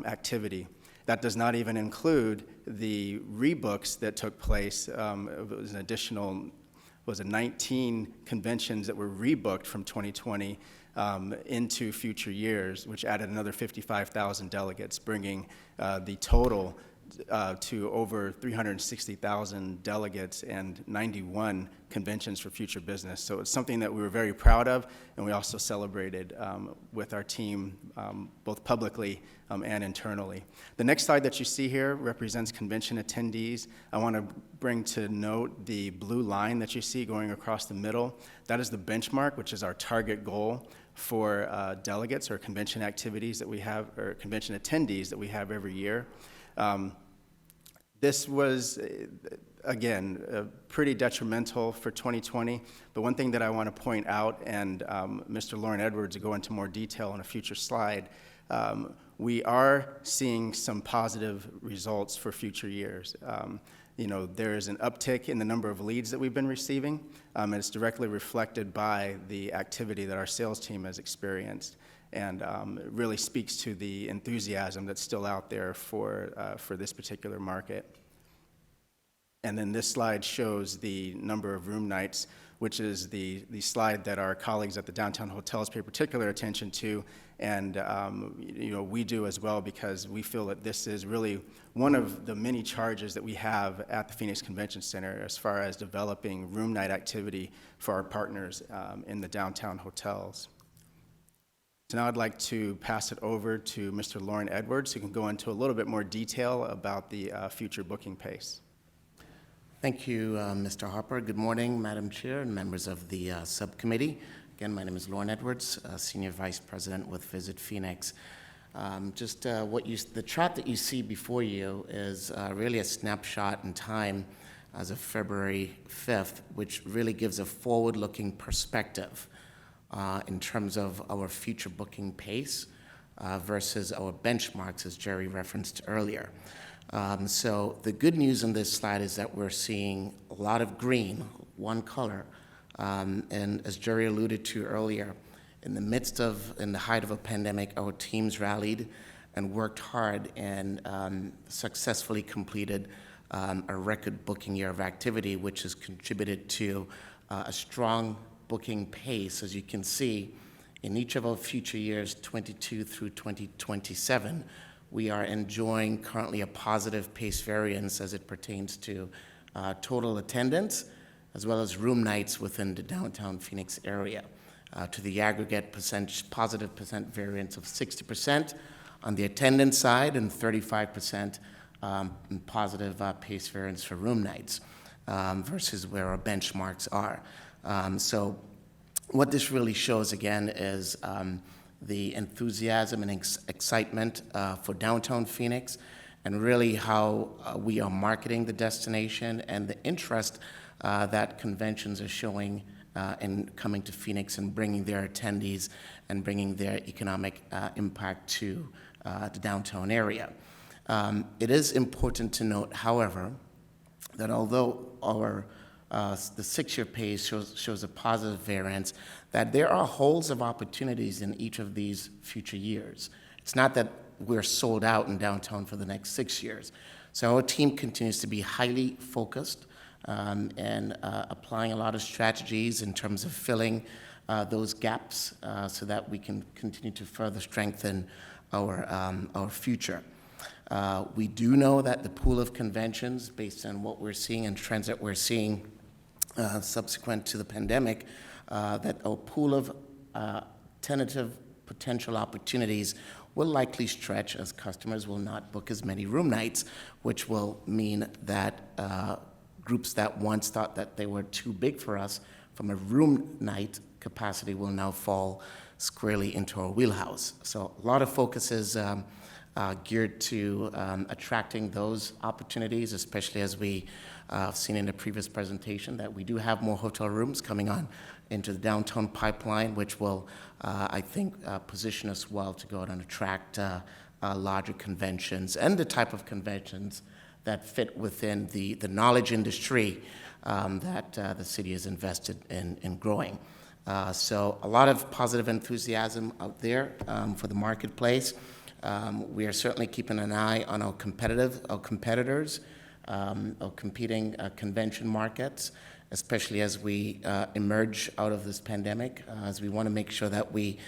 activity. That does not even include the rebooks that took place. It was an additional, 19 conventions that were rebooked from 2020 into future years, which added another 55,000 delegates, bringing the total to over 360,000 delegates and 91 conventions for future business. So it's something that we were very proud of, and we also celebrated with our team, both publicly and internally. The next slide that you see here represents convention attendees. I want to bring to note the blue line that you see going across the middle. That is the benchmark, which is our target goal for delegates or convention activities that we have, or convention attendees that we have every year. This was, again, pretty detrimental for 2020, but one thing that I want to point out, and Mr. Lauren Edwards will go into more detail on a future slide, we are seeing some positive results for future years. You know, there is an uptick in the number of leads that we've been receiving, and it's directly reflected by the activity that our sales team has experienced, and it really speaks to the enthusiasm that's still out there for this particular market. And then this slide shows the number of room nights, which is the slide that our colleagues at the downtown hotels pay particular attention to, and you know, we do as well, because we feel that this is really one of the many charges that we have at the Phoenix Convention Center as far as developing room night activity for our partners in the downtown hotels. So now I'd like to pass it over to Mr. Lauren Edwards, who can go into a little bit more detail about the future booking pace. Thank you, Mr. Harper. Good morning, Madam Chair and members of the subcommittee. Again, my name is Lauren Edwards, Senior Vice President with Visit Phoenix. The chart that you see before you is really a snapshot in time as of February 5th, which really gives a forward-looking perspective in terms of our future booking pace versus our benchmarks, as Jerry referenced earlier. So the good news on this slide is that we're seeing a lot of green, one color, and as Jerry alluded to earlier, in the height of a pandemic, our teams rallied and worked hard and successfully completed a record booking year of activity, which has contributed to a strong booking pace. As you can see, in each of our future years, 22 through 2027, we are enjoying currently a positive pace variance as it pertains to total attendance, as well as room nights within the downtown Phoenix area, to the aggregate positive percent variance of 60% on the attendance side and 35% positive pace variance for room nights versus where our benchmarks are. So what this really shows, again, is the enthusiasm and excitement for downtown Phoenix, and really how we are marketing the destination and the interest that conventions are showing in coming to Phoenix and bringing their attendees and bringing their economic impact to the downtown area. It is important to note, however, that although the 6-year pace shows a positive variance, that there are holes of opportunities in each of these future years. It's not that we're sold out in downtown for the next 6 years. So our team continues to be highly focused and applying a lot of strategies in terms of filling those gaps so that we can continue to further strengthen our future. We do know that the pool of conventions, based on what we're seeing and trends that we're seeing subsequent to the pandemic, that our pool of tentative potential opportunities will likely stretch, as customers will not book as many room nights, which will mean that groups that once thought that they were too big for us from a room night capacity will now fall squarely into our wheelhouse. So a lot of focus is geared to attracting those opportunities, especially as we seen in the previous presentation, that we do have more hotel rooms coming on into the downtown pipeline, which will, I think, position us well to go out and attract larger conventions and the type of conventions that fit within the knowledge industry that the city has invested in growing. So a lot of positive enthusiasm out there for the marketplace. We are certainly keeping an eye on our competitors, our competing convention markets, especially as we emerge out of this pandemic, as we want to make sure that we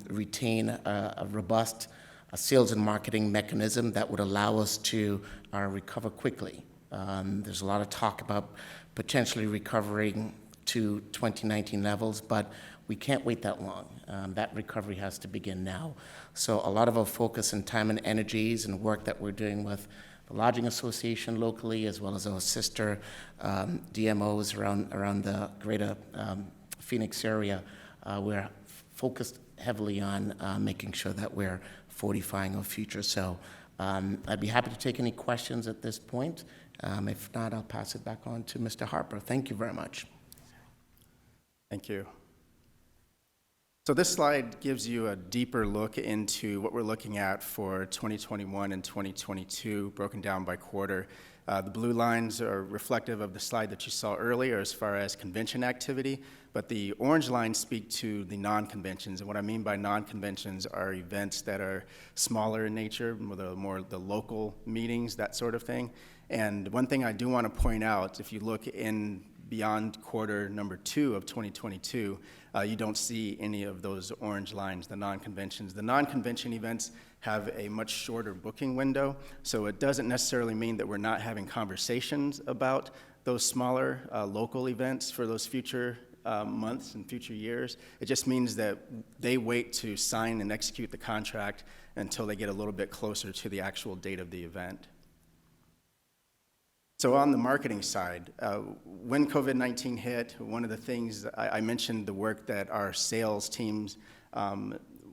retain a robust sales and marketing mechanism that would allow us to recover quickly. There's a lot of talk about potentially recovering to 2019 levels, but we can't wait that long. That recovery has to begin now. So a lot of our focus and time and energies and work that we're doing with the Lodging Association locally, as well as our sister DMOs around the greater Phoenix area, we're focused heavily on making sure that we're fortifying our future. So I'd be happy to take any questions at this point. If not, I'll pass it back on to Mr. Harper. Thank you very much. Thank you. So this slide gives you a deeper look into what we're looking at for 2021 and 2022, broken down by quarter. The blue lines are reflective of the slide that you saw earlier as far as convention activity, but the orange lines speak to the non-conventions. And what I mean by non-conventions are events that are smaller in nature, more the local meetings, that sort of thing. And one thing I do want to point out, if you look in beyond quarter number 2 of 2022, you don't see any of those orange lines, the non-conventions. The non-convention events have a much shorter booking window, so it doesn't necessarily mean that we're not having conversations about those smaller local events for those future months and future years. It just means that they wait to sign and execute the contract until they get a little bit closer to the actual date of the event. So on the marketing side, when COVID-19 hit, one of the things, I mentioned the work that our sales teams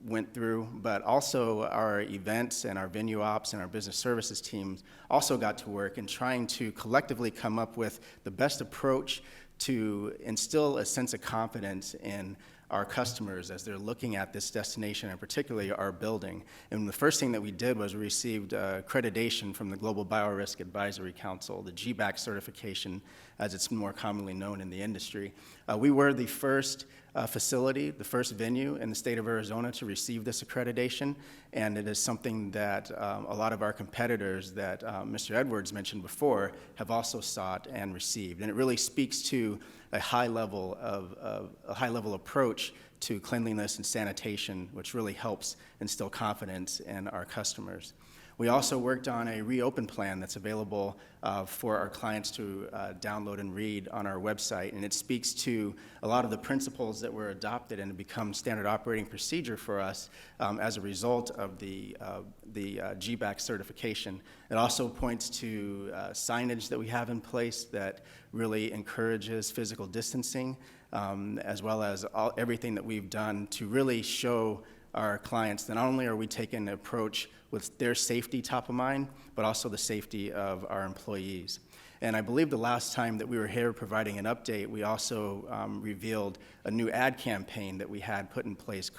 went through, but also our events and our venue ops and our business services teams also got to work in trying to collectively come up with the best approach to instill a sense of confidence in our customers as they're looking at this destination, and particularly our building. And the first thing that we did was we received accreditation from the Global Biorisk Advisory Council, the GBAC certification, as it's more commonly known in the industry. We were the first facility, the first venue in the state of Arizona to receive this accreditation, and it is something that a lot of our competitors that Mr. Edwards mentioned before have also sought and received. And it really speaks to a high level approach to cleanliness and sanitation, which really helps instill confidence in our customers. We also worked on a reopen plan that's available for our clients to download and read on our website, and it speaks to a lot of the principles that were adopted and become standard operating procedure for us as a result of the GBAC certification. It also points to signage that we have in place that really encourages physical distancing, as well as everything that we've done to really show our clients that not only are we taking an approach with their safety top of mind, but also the safety of our employees. And I believe the last time that we were here providing an update, we also revealed a new ad campaign that we had put in place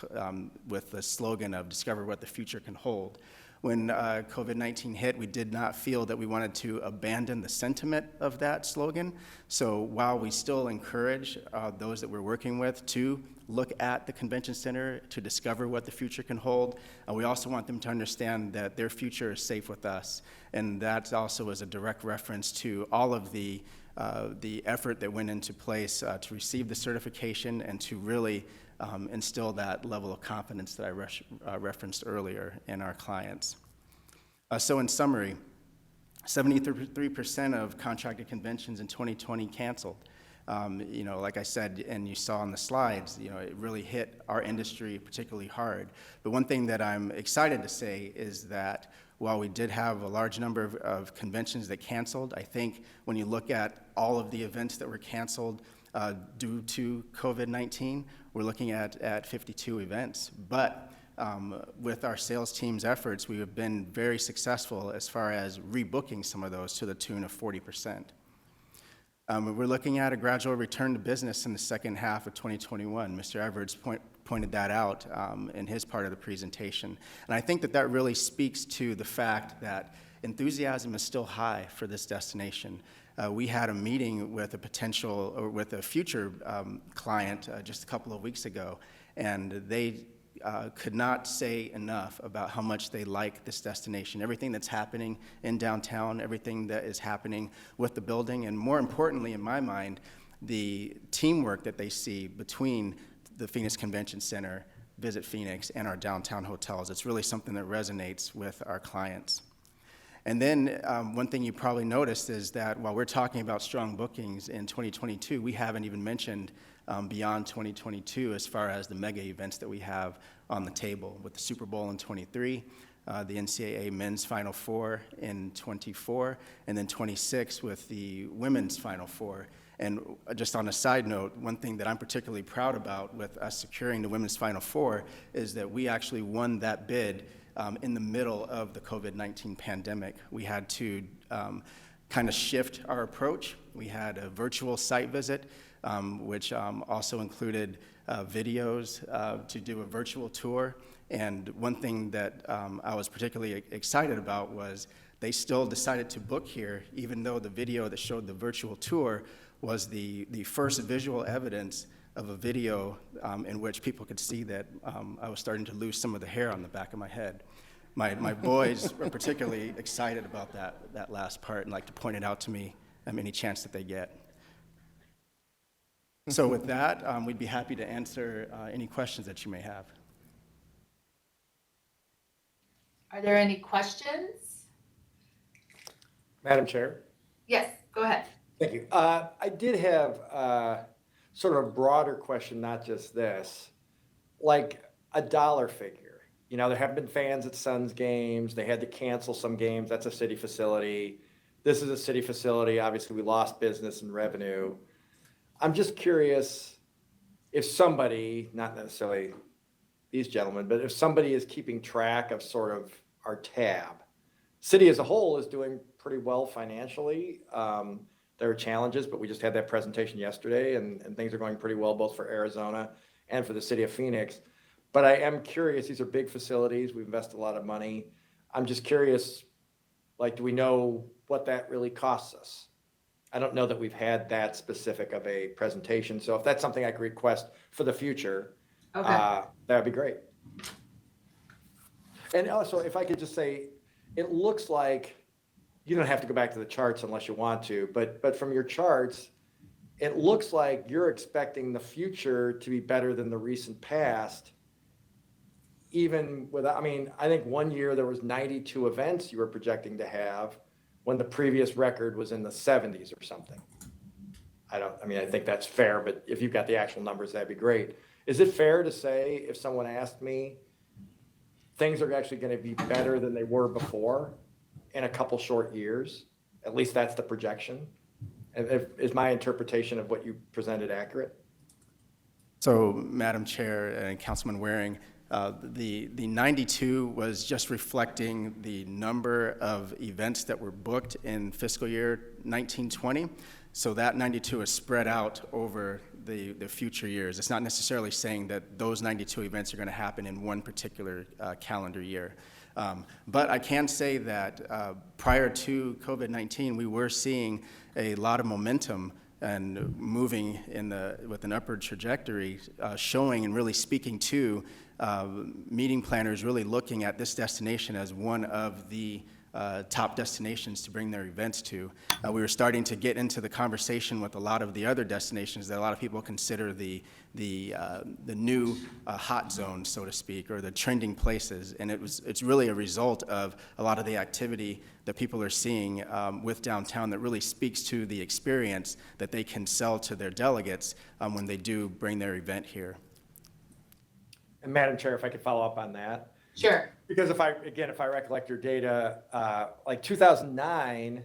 with the slogan of "Discover what the future can hold." When COVID-19 hit, we did not feel that we wanted to abandon the sentiment of that slogan. So while we still encourage those that we're working with to look at the convention center to discover what the future can hold, we also want them to understand that their future is safe with us. And that also is a direct reference to all of the effort that went into place to receive the certification and to really instill that level of confidence that I referenced earlier in our clients. So in summary, 73% of contracted conventions in 2020 canceled. Like I said, and you saw on the slides, it really hit our industry particularly hard. But one thing that I'm excited to say is that while we did have a large number of conventions that canceled, I think when you look at all of the events that were canceled due to COVID-19, we're looking at 52 events. But with our sales team's efforts, we have been very successful as far as rebooking some of those to the tune of 40%. We're looking at a gradual return to business in the second half of 2021. Mr. Edwards pointed that out in his part of the presentation. And I think that really speaks to the fact that enthusiasm is still high for this destination. We had a meeting with a future client just a couple of weeks ago, and they could not say enough about how much they like this destination, everything that's happening in downtown, everything that is happening with the building, and more importantly, in my mind, the teamwork that they see between the Phoenix Convention Center, Visit Phoenix and our downtown hotels. It's really something that resonates with our clients. And then one thing you probably noticed is that while we're talking about strong bookings in 2022, we haven't even mentioned beyond 2022 as far as the mega events that we have on the table, with the Super Bowl in 23, the NCAA Men's Final Four in 24, and then 26 with the Women's Final Four. And just on a side note, one thing that I'm particularly proud about with us securing the Women's Final Four is that we actually won that bid in the middle of the COVID-19 pandemic. We had to kind of shift our approach. We had a virtual site visit, which also included videos to do a virtual tour. And one thing that I was particularly excited about was they still decided to book here, even though the video that showed the virtual tour was the first visual evidence of a video in which people could see that I was starting to lose some of the hair on the back of my head. My boys were particularly excited about that last part and like to point it out to me any chance that they get. So with that, we'd be happy to answer any questions that you may have. Are there any questions? Madam Chair? Yes, go ahead. Thank you. I did have sort of a broader question, not just this, like a dollar figure. You know, there have been fans at Suns games. They had to cancel some games. That's a city facility. This is a city facility. Obviously, we lost business and revenue. I'm just curious if somebody, not necessarily these gentlemen, but if somebody is keeping track of sort of our tab. City as a whole is doing pretty well financially. There are challenges, but we just had that presentation yesterday, and things are going pretty well both for Arizona and for the city of Phoenix. But I am curious, these are big facilities. We've invested a lot of money. I'm just curious, like, do we know what that really costs us? I don't know that we've had that specific of a presentation. So if that's something I could request for the future, Okay. that'd be great. And also, if I could just say, it looks like, you don't have to go back to the charts unless you want to, but from your charts, it looks like you're expecting the future to be better than the recent past, even without, I mean, I think one year there was 92 events you were projecting to have when the previous record was in the 70s or something. I mean, I think that's fair, but if you've got the actual numbers, that'd be great. Is it fair to say, if someone asked me, things are actually going to be better than they were before in a couple short years? At least that's the projection. Is my interpretation of what you presented accurate? So, Madam Chair and Councilman Waring, the 92 was just reflecting the number of events that were booked in fiscal year 1920. So that 92 is spread out over the future years. It's not necessarily saying that those 92 events are going to happen in one particular calendar year. But I can say that prior to COVID-19, we were seeing a lot of momentum and moving with an upward trajectory, showing and really speaking to meeting planners really looking at this destination as one of the top destinations to bring their events to. We were starting to get into the conversation with a lot of the other destinations that a lot of people consider the new hot zones, so to speak, or the trending places. And it's really a result of a lot of the activity that people are seeing with downtown that really speaks to the experience that they can sell to their delegates when they do bring their event here. And Madam Chair, if I could follow up on that. Sure. Because if I recollect your data, like 2009,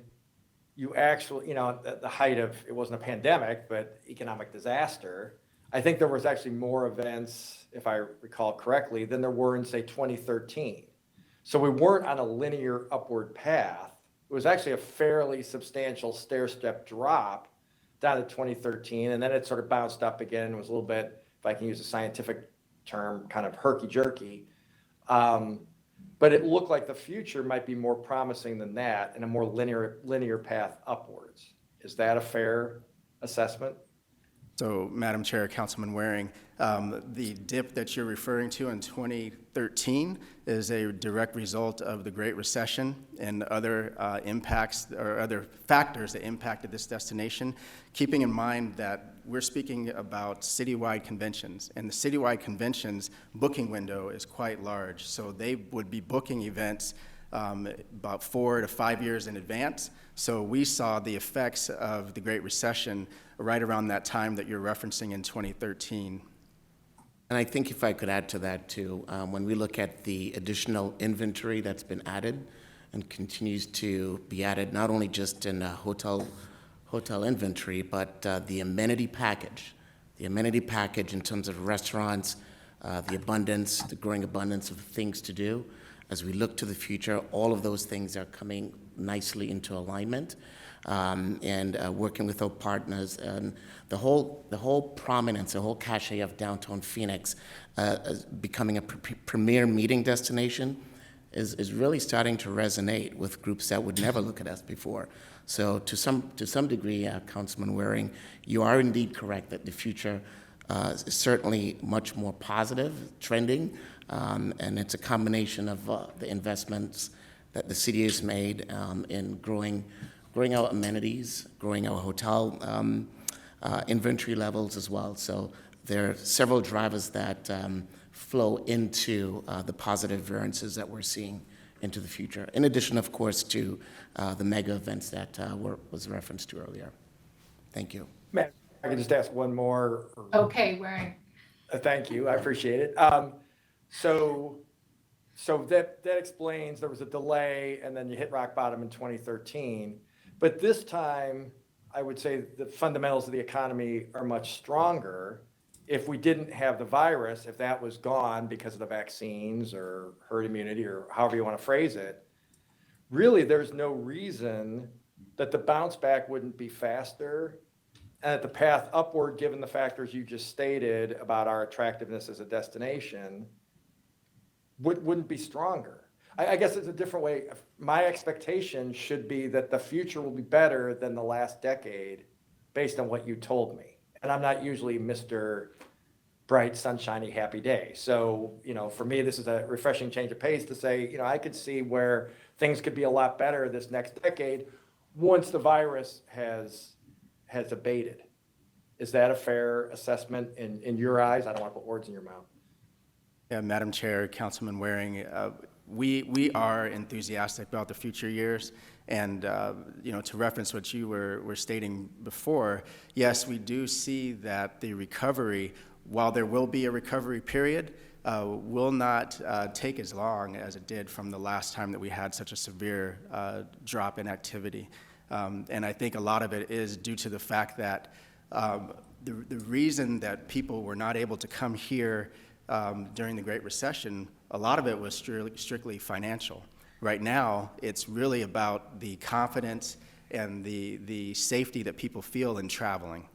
you actually, at the height of, it wasn't a pandemic, but economic disaster, I think there was actually more events, if I recall correctly, than there were in, say, 2013. So we weren't on a linear upward path. It was actually a fairly substantial stair-step drop down to 2013, and then it sort of bounced up again. It was a little bit, if I can use a scientific term, kind of herky-jerky. But it looked like the future might be more promising than that and a more linear path upwards. Is that a fair assessment? So, Madam Chair, Councilman Waring, the dip that you're referring to in 2013 is a direct result of the Great Recession and other impacts or other factors that impacted this destination, keeping in mind that we're speaking about citywide conventions, and the citywide conventions booking window is quite large. So they would be booking events about 4 to 5 years in advance. So we saw the effects of the Great Recession right around that time that you're referencing in 2013. And I think if I could add to that too, when we look at the additional inventory that's been added and continues to be added, not only just in hotel inventory, but the amenity package. The amenity package in terms of restaurants, the growing abundance of things to do. As we look to the future, all of those things are coming nicely into alignment, and working with our partners. And the whole prominence, the whole cachet of downtown Phoenix becoming a premier meeting destination is really starting to resonate with groups that would never look at us before. So to some degree, Councilman Waring, you are indeed correct that the future is certainly much more positive, trending, and it's a combination of the investments that the city has made in growing our amenities, growing our hotel inventory levels as well. So there are several drivers that flow into the positive variances that we're seeing into the future, in addition, of course, to the mega events that was referenced to earlier. Thank you. Matt, I can just ask one more. Okay, Waring. Thank you, I appreciate it. So that explains there was a delay and then you hit rock bottom in 2013. But this time, I would say the fundamentals of the economy are much stronger. If we didn't have the virus, if that was gone because of the vaccines or herd immunity or however you want to phrase it, really there's no reason that the bounce back wouldn't be faster and that the path upward, given the factors you just stated about our attractiveness as a destination, wouldn't be stronger. I guess it's a different way. My expectation should be that the future will be better than the last decade based on what you told me. And I'm not usually Mr. Bright, sunshiny, happy day. So, for me, this is a refreshing change of pace to say, I could see where things could be a lot better this next decade once the virus has abated. Is that a fair assessment in your eyes? I don't want to put words in your mouth. Yeah, Madam Chair, Councilman Waring, we are enthusiastic about the future years. And, to reference what you were stating before, yes, we do see that the recovery, while there will be a recovery period, will not take as long as it did from the last time that we had such a severe drop in activity. And I think a lot of it is due to the fact that the reason that people were not able to come here during the Great Recession, a lot of it was strictly financial. Right now, it's really about the confidence and the safety that people feel in traveling.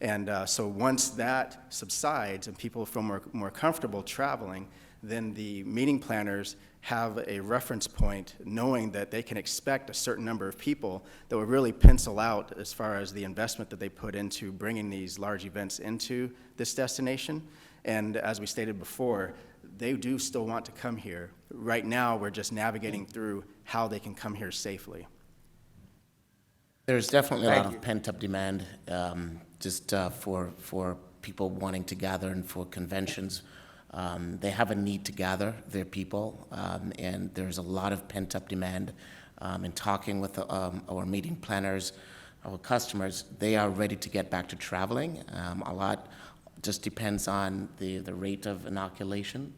And so once that subsides and people feel more comfortable traveling, then the meeting planners have a reference point knowing that they can expect a certain number of people that will really pencil out as far as the investment that they put into bringing these large events into this destination. And as we stated before, they do still want to come here. Right now, we're just navigating through how they can come here safely. There's definitely a lot of pent-up demand for people wanting to gather and for conventions. They have a need to gather their people, and there's a lot of pent-up demand. In talking with our meeting planners, our customers, they are ready to get back to traveling. A lot just depends on the rate of inoculation.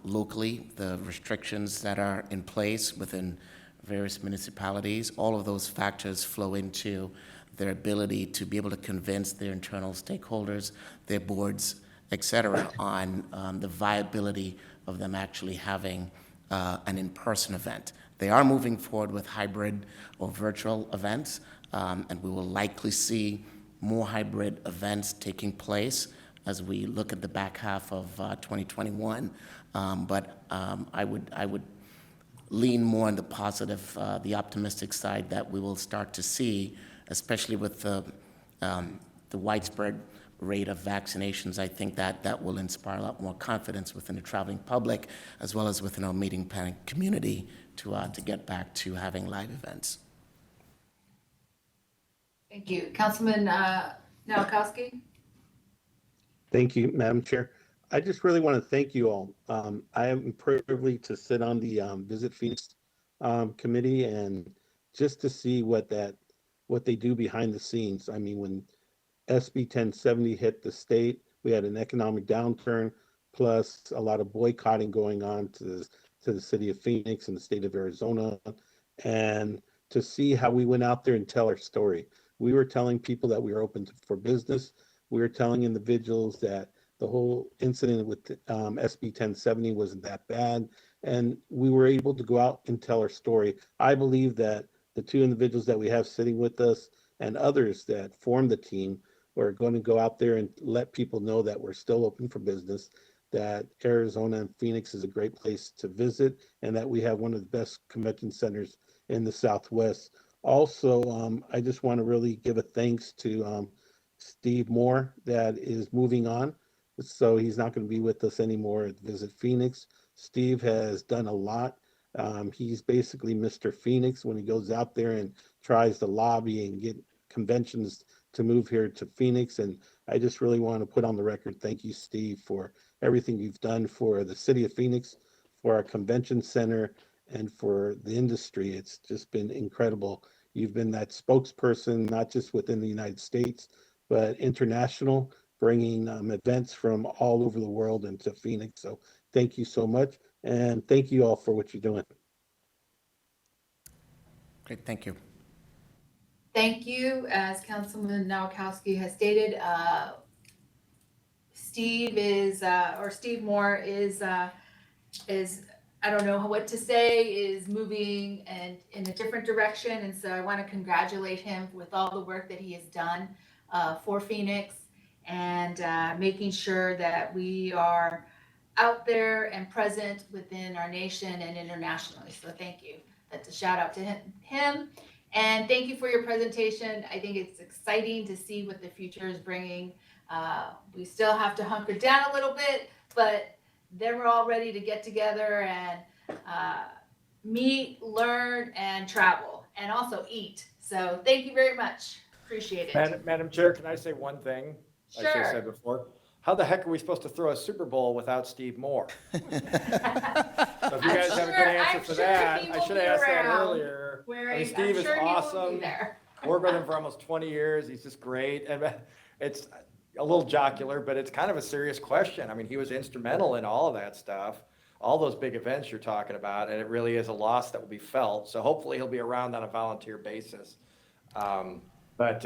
Locally, the restrictions that are in place within various municipalities, all of those factors flow into their ability to be able to convince their internal stakeholders, their boards, et cetera, on the viability of them actually having an in-person event. They are moving forward with hybrid or virtual events, and we will likely see more hybrid events taking place as we look at the back half of 2021. But I would lean more on the positive, the optimistic side that we will start to see, especially with the widespread rate of vaccinations. I think that will inspire a lot more confidence within the traveling public, as well as within our meeting planning community to get back to having live events. Thank you. Councilman Nowakowski? Thank you, Madam Chair. I just really want to thank you all. I am privileged to sit on the Visit Phoenix committee and just to see what they do behind the scenes. I mean, when SB 1070 hit the state, we had an economic downturn, plus a lot of boycotting going on to the city of Phoenix and the state of Arizona. And to see how we went out there and tell our story. We were telling people that we were open for business. We were telling individuals that the whole incident with SB 1070 wasn't that bad. And we were able to go out and tell our story. I believe that the two individuals that we have sitting with us and others that formed the team are going to go out there and let people know that we're still open for business, that Arizona and Phoenix is a great place to visit, and that we have one of the best convention centers in the Southwest. Also, I just want to really give a thanks to Steve Moore that is moving on. So he's not going to be with us anymore at Visit Phoenix. Steve has done a lot. He's basically Mr. Phoenix when he goes out there and tries to lobby and get conventions to move here to Phoenix. And I just really want to put on the record, thank you, Steve, for everything you've done for the city of Phoenix, for our convention center, and for the industry. It's just been incredible. You've been that spokesperson, not just within the United States, but international, bringing events from all over the world into Phoenix. So thank you so much. And thank you all for what you're doing. Great, thank you. Thank you. As Councilman Nowakowski has stated, Steve Moore is, I don't know what to say, is moving and in a different direction. And so I want to congratulate him with all the work that he has done for Phoenix and making sure that we are out there and present within our nation and internationally. So thank you. That's a shout out to him. And thank you for your presentation. I think it's exciting to see what the future is bringing. We still have to hunker down a little bit, but then we're all ready to get together and meet, learn, and travel, and also eat. So thank you very much. Appreciate it. Madam Chair, can I say one thing? I should have Sure. said before. How the heck are we supposed to throw a Super Bowl without Steve Moore? So if you guys have a good answer for that, I should have asked that earlier. I mean, Steve is awesome. Worked with him for almost 20 years. He's just great. And it's a little jocular, but it's kind of a serious question. I mean, he was instrumental in all of that stuff, all those big events you're talking about, and it really is a loss that will be felt. So hopefully he'll be around on a volunteer basis. But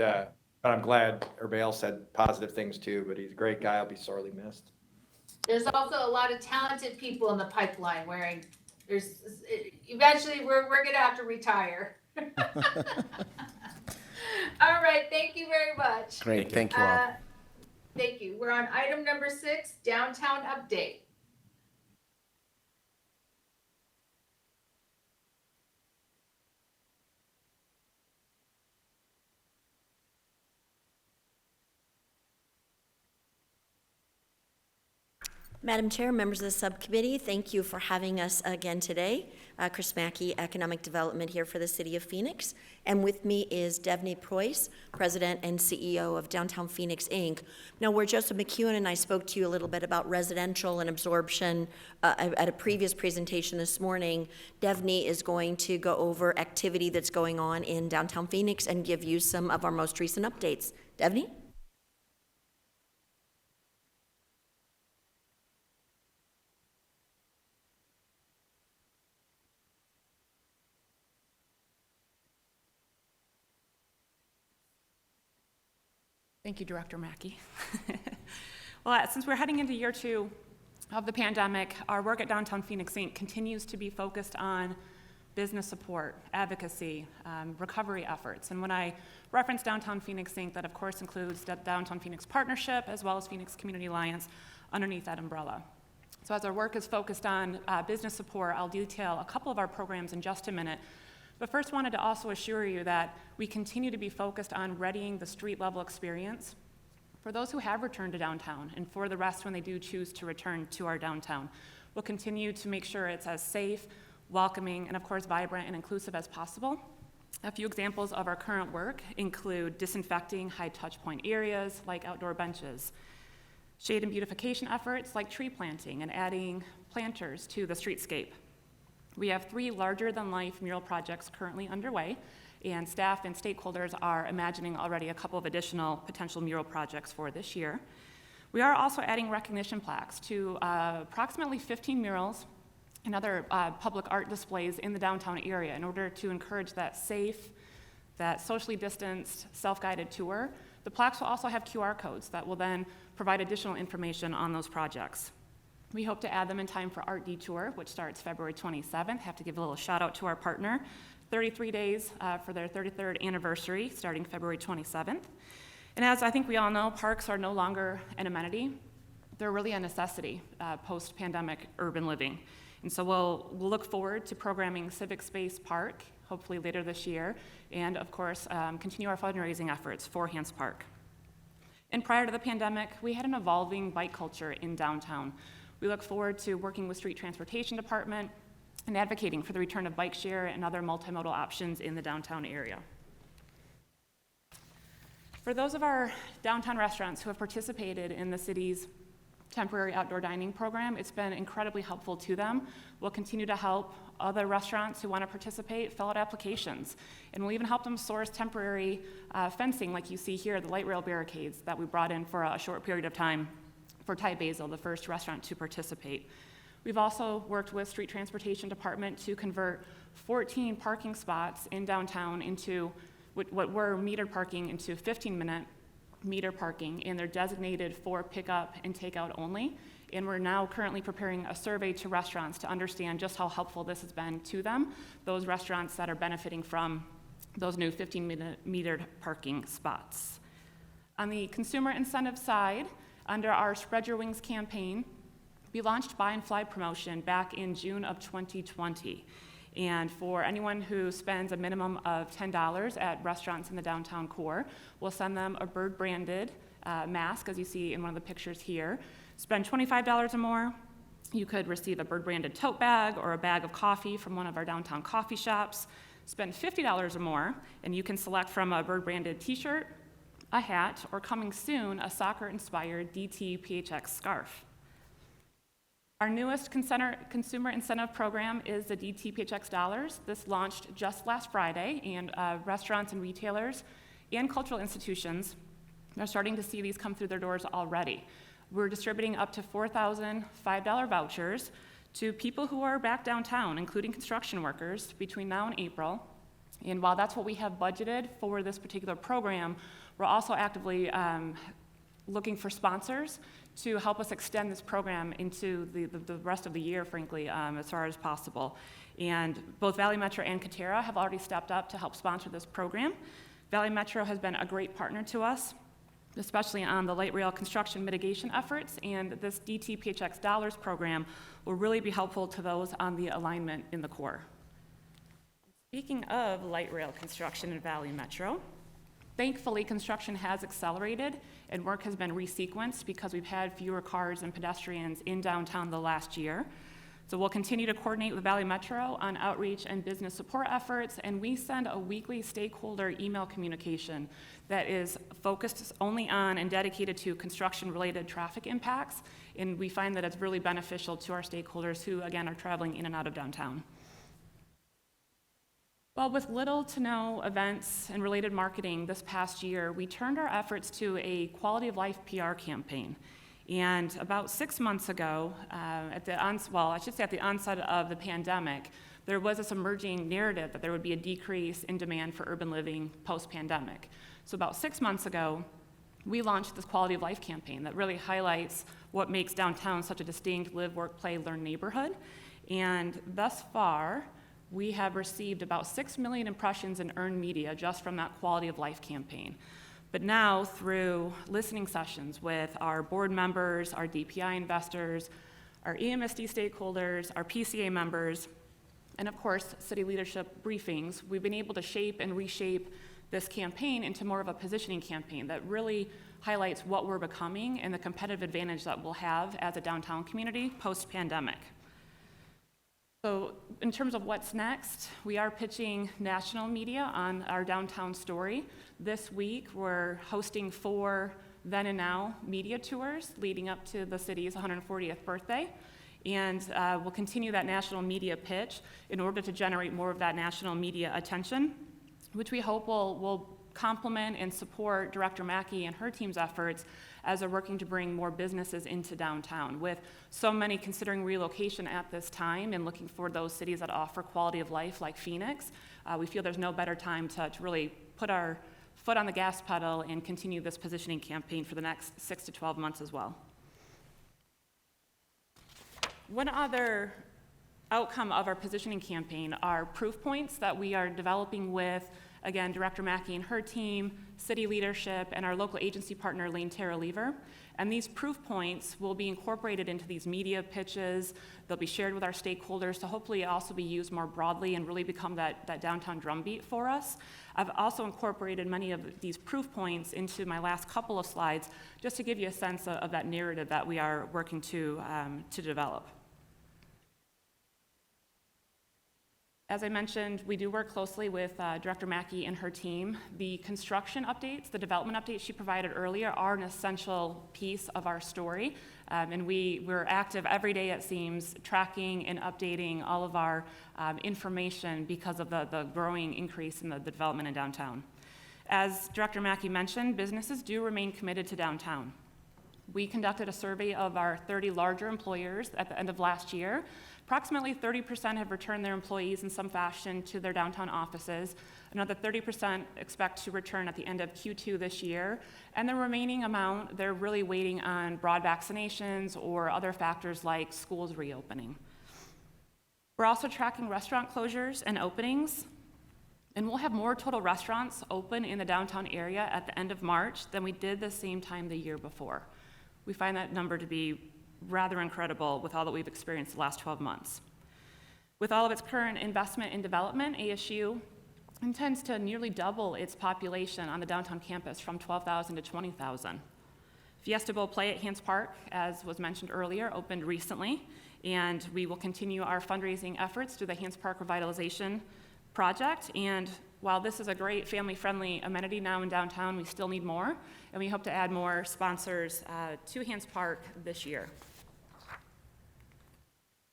I'm glad everybody else said positive things too, but he's a great guy. I'll be sorely missed. There's also a lot of talented people in the pipeline eventually we're going to have to retire. All right. Thank you very much. Great, thank you all. Thank you. We're on item number 6, downtown update. Madam Chair, members of the subcommittee, thank you for having us again today. Chris Mackey, Economic Development here for the City of Phoenix. And with me is Devney Preuss, President and CEO of Downtown Phoenix, Inc. Now, where Joseph McEwen and I spoke to you a little bit about residential and absorption at a previous presentation this morning, Devney is going to go over activity that's going on in Downtown Phoenix and give you some of our most recent updates. Devney? Thank you, Director Mackey. Well, since we're heading into year 2 of the pandemic, our work at Downtown Phoenix Inc. continues to be focused on business support, advocacy, recovery efforts. And when I reference Downtown Phoenix Inc., that of course includes the Downtown Phoenix Partnership as well as Phoenix Community Alliance underneath that umbrella. So as our work is focused on business support, I'll detail a couple of our programs in just a minute. But first wanted to also assure you that we continue to be focused on readying the street level experience for those who have returned to downtown and for the rest when they do choose to return to our downtown. We'll continue to make sure it's as safe, welcoming, and of course vibrant and inclusive as possible. A few examples of our current work include disinfecting high touch point areas like outdoor benches, shade and beautification efforts like tree planting and adding planters to the streetscape. We have 3 larger-than-life mural projects currently underway, and staff and stakeholders are imagining already a couple of additional potential mural projects for this year. We are also adding recognition plaques to approximately 15 murals and other public art displays in the downtown area in order to encourage that safe, that socially distanced, self-guided tour. The plaques will also have QR codes that will then provide additional information on those projects. We hope to add them in time for Art Detour, which starts February 27th. Have to give a little shout out to our partner. 33 days for their 33rd anniversary, starting February 27th. And as I think we all know, parks are no longer an amenity. They're really a necessity post-pandemic urban living. And so we'll look forward to programming Civic Space Park, hopefully later this year, and of course, continue our fundraising efforts for Hance Park. And prior to the pandemic, we had an evolving bike culture in downtown. We look forward to working with Street Transportation Department and advocating for the return of bike share and other multimodal options in the downtown area. For those of our downtown restaurants who have participated in the city's temporary outdoor dining program, it's been incredibly helpful to them. We'll continue to help other restaurants who want to participate fill out applications. And we'll even help them source temporary fencing like you see here, the light rail barricades that we brought in for a short period of time for Thai Basil, the first restaurant to participate. We've also worked with Street Transportation Department to convert 14 parking spots in downtown into what were metered parking into 15-minute meter parking, and they're designated for pickup and takeout only. And we're now currently preparing a survey to restaurants to understand just how helpful this has been to them, those restaurants that are benefiting from those new 15-minute metered parking spots. On the consumer incentive side, under our Spread Your Wings campaign, we launched Buy and Fly promotion back in June of 2020. And for anyone who spends a minimum of $10 at restaurants in the downtown core, we'll send them a bird-branded mask, as you see in one of the pictures here. Spend $25 or more, you could receive a bird-branded tote bag or a bag of coffee from one of our downtown coffee shops. Spend $50 or more, and you can select from a bird-branded t-shirt, a hat, or coming soon, a soccer-inspired DT-PHX scarf. Our newest consumer incentive program is the DT-PHX Dollars. This launched just last Friday, and restaurants and retailers and cultural institutions are starting to see these come through their doors already. We're distributing up to 4,000 $5 vouchers to people who are back downtown, including construction workers, between now and April. And while that's what we have budgeted for this particular program, we're also actively looking for sponsors to help us extend this program into the rest of the year, frankly, as far as possible. And both Valley Metro and Katera have already stepped up to help sponsor this program. Valley Metro has been a great partner to us, especially on the light rail construction mitigation efforts, and this DT-PHX Dollars program will really be helpful to those on the alignment in the core. Speaking of light rail construction in Valley Metro, thankfully, construction has accelerated and work has been resequenced because we've had fewer cars and pedestrians in downtown the last year. So we'll continue to coordinate with Valley Metro on outreach and business support efforts, and we send a weekly stakeholder email communication that is focused only on and dedicated to construction-related traffic impacts, and we find that it's really beneficial to our stakeholders who, again, are traveling in and out of downtown. Well, with little to no events and related marketing this past year, we turned our efforts to a quality of life PR campaign. And about 6 months ago, at the onset of the pandemic, there was this emerging narrative that there would be a decrease in demand for urban living post-pandemic. So about 6 months ago, we launched this quality of life campaign that really highlights what makes downtown such a distinct live, work, play, learn neighborhood. And thus far, we have received about 6 million impressions in earned media just from that quality of life campaign. But now, through listening sessions with our board members, our DPI investors, our EMSD stakeholders, our PCA members, and of course, city leadership briefings, we've been able to shape and reshape this campaign into more of a positioning campaign that really highlights what we're becoming and the competitive advantage that we'll have as a downtown community post-pandemic. So in terms of what's next, we are pitching national media on our downtown story. This week, we're hosting 4 Then and Now media tours leading up to the city's 140th birthday. And we'll continue that national media pitch in order to generate more of that national media attention, which we hope will complement and support Director Mackey and her team's efforts as they're working to bring more businesses into downtown. With so many considering relocation at this time and looking for those cities that offer quality of life like Phoenix, we feel there's no better time to really put our foot on the gas pedal and continue this positioning campaign for the next 6 to 12 months as well. One other outcome of our positioning campaign are proof points that we are developing with, again, Director Mackey and her team, city leadership, and our local agency partner, Lane Terra Lever. And these proof points will be incorporated into these media pitches. They'll be shared with our stakeholders to hopefully also be used more broadly and really become that downtown drumbeat for us. I've also incorporated many of these proof points into my last couple of slides just to give you a sense of that narrative that we are working to develop. As I mentioned, we do work closely with Director Mackey and her team. The construction updates, the development updates she provided earlier are an essential piece of our story. And we're active every day, it seems, tracking and updating all of our information because of the growing increase in the development in downtown. As Director Mackey mentioned, businesses do remain committed to downtown. We conducted a survey of our 30 larger employers at the end of last year. Approximately 30% have returned their employees in some fashion to their downtown offices. Another 30% expect to return at the end of Q2 this year. And the remaining amount, they're really waiting on broad vaccinations or other factors like schools reopening. We're also tracking restaurant closures and openings. And we'll have more total restaurants open in the downtown area at the end of March than we did the same time the year before. We find that number to be rather incredible with all that we've experienced the last 12 months. With all of its current investment in development, ASU intends to nearly double its population on the downtown campus from 12,000 to 20,000. Fiesta Bowl Play at Hans Park, as was mentioned earlier, opened recently, and we will continue our fundraising efforts through the Hans Park Revitalization Project. And while this is a great family-friendly amenity now in downtown, we still need more, and we hope to add more sponsors to Hans Park this year.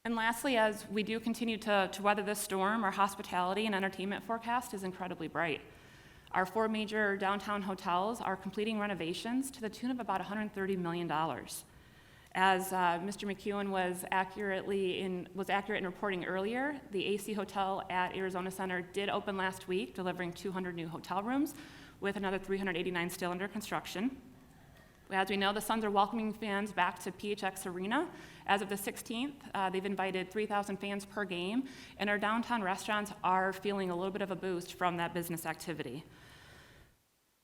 And lastly, as we do continue to weather this storm, our hospitality and entertainment forecast is incredibly bright. Our 4 major downtown hotels are completing renovations to the tune of about $130 million. As Mr. McEwen was accurate in reporting earlier, the AC Hotel at Arizona Center did open last week, delivering 200 new hotel rooms, with another 389 still under construction. As we know, the Suns are welcoming fans back to PHX Arena. As of the 16th, they've invited 3,000 fans per game, and our downtown restaurants are feeling a little bit of a boost from that business activity.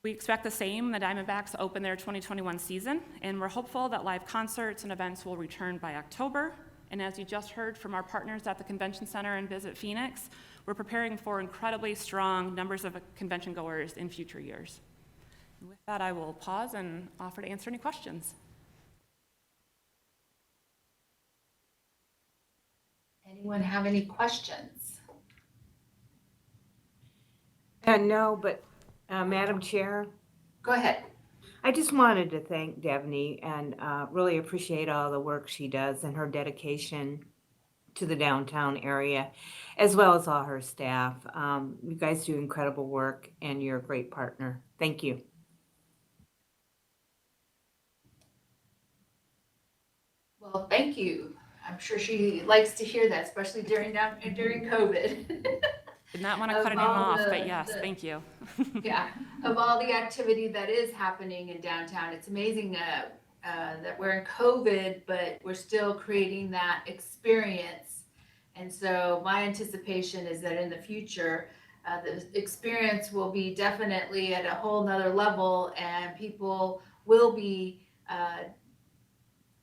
We expect the same when the Diamondbacks open their 2021 season, and we're hopeful that live concerts and events will return by October. And as you just heard from our partners at the Convention Center and Visit Phoenix, we're preparing for incredibly strong numbers of convention goers in future years. And with that, I will pause and offer to answer any questions. Anyone have any questions? No, but Madam Chair, Go ahead. I just wanted to thank Devney and really appreciate all the work she does and her dedication to the downtown area, as well as all her staff. You guys do incredible work, and you're a great partner. Thank you. Well, thank you. I'm sure she likes to hear that, especially during COVID. Did not want to cut anyone off, but yes, thank you. Yeah, of all the activity that is happening in downtown, it's amazing that we're in COVID, but we're still creating that experience. And so my anticipation is that in the future, the experience will be definitely at a whole nother level, and people will be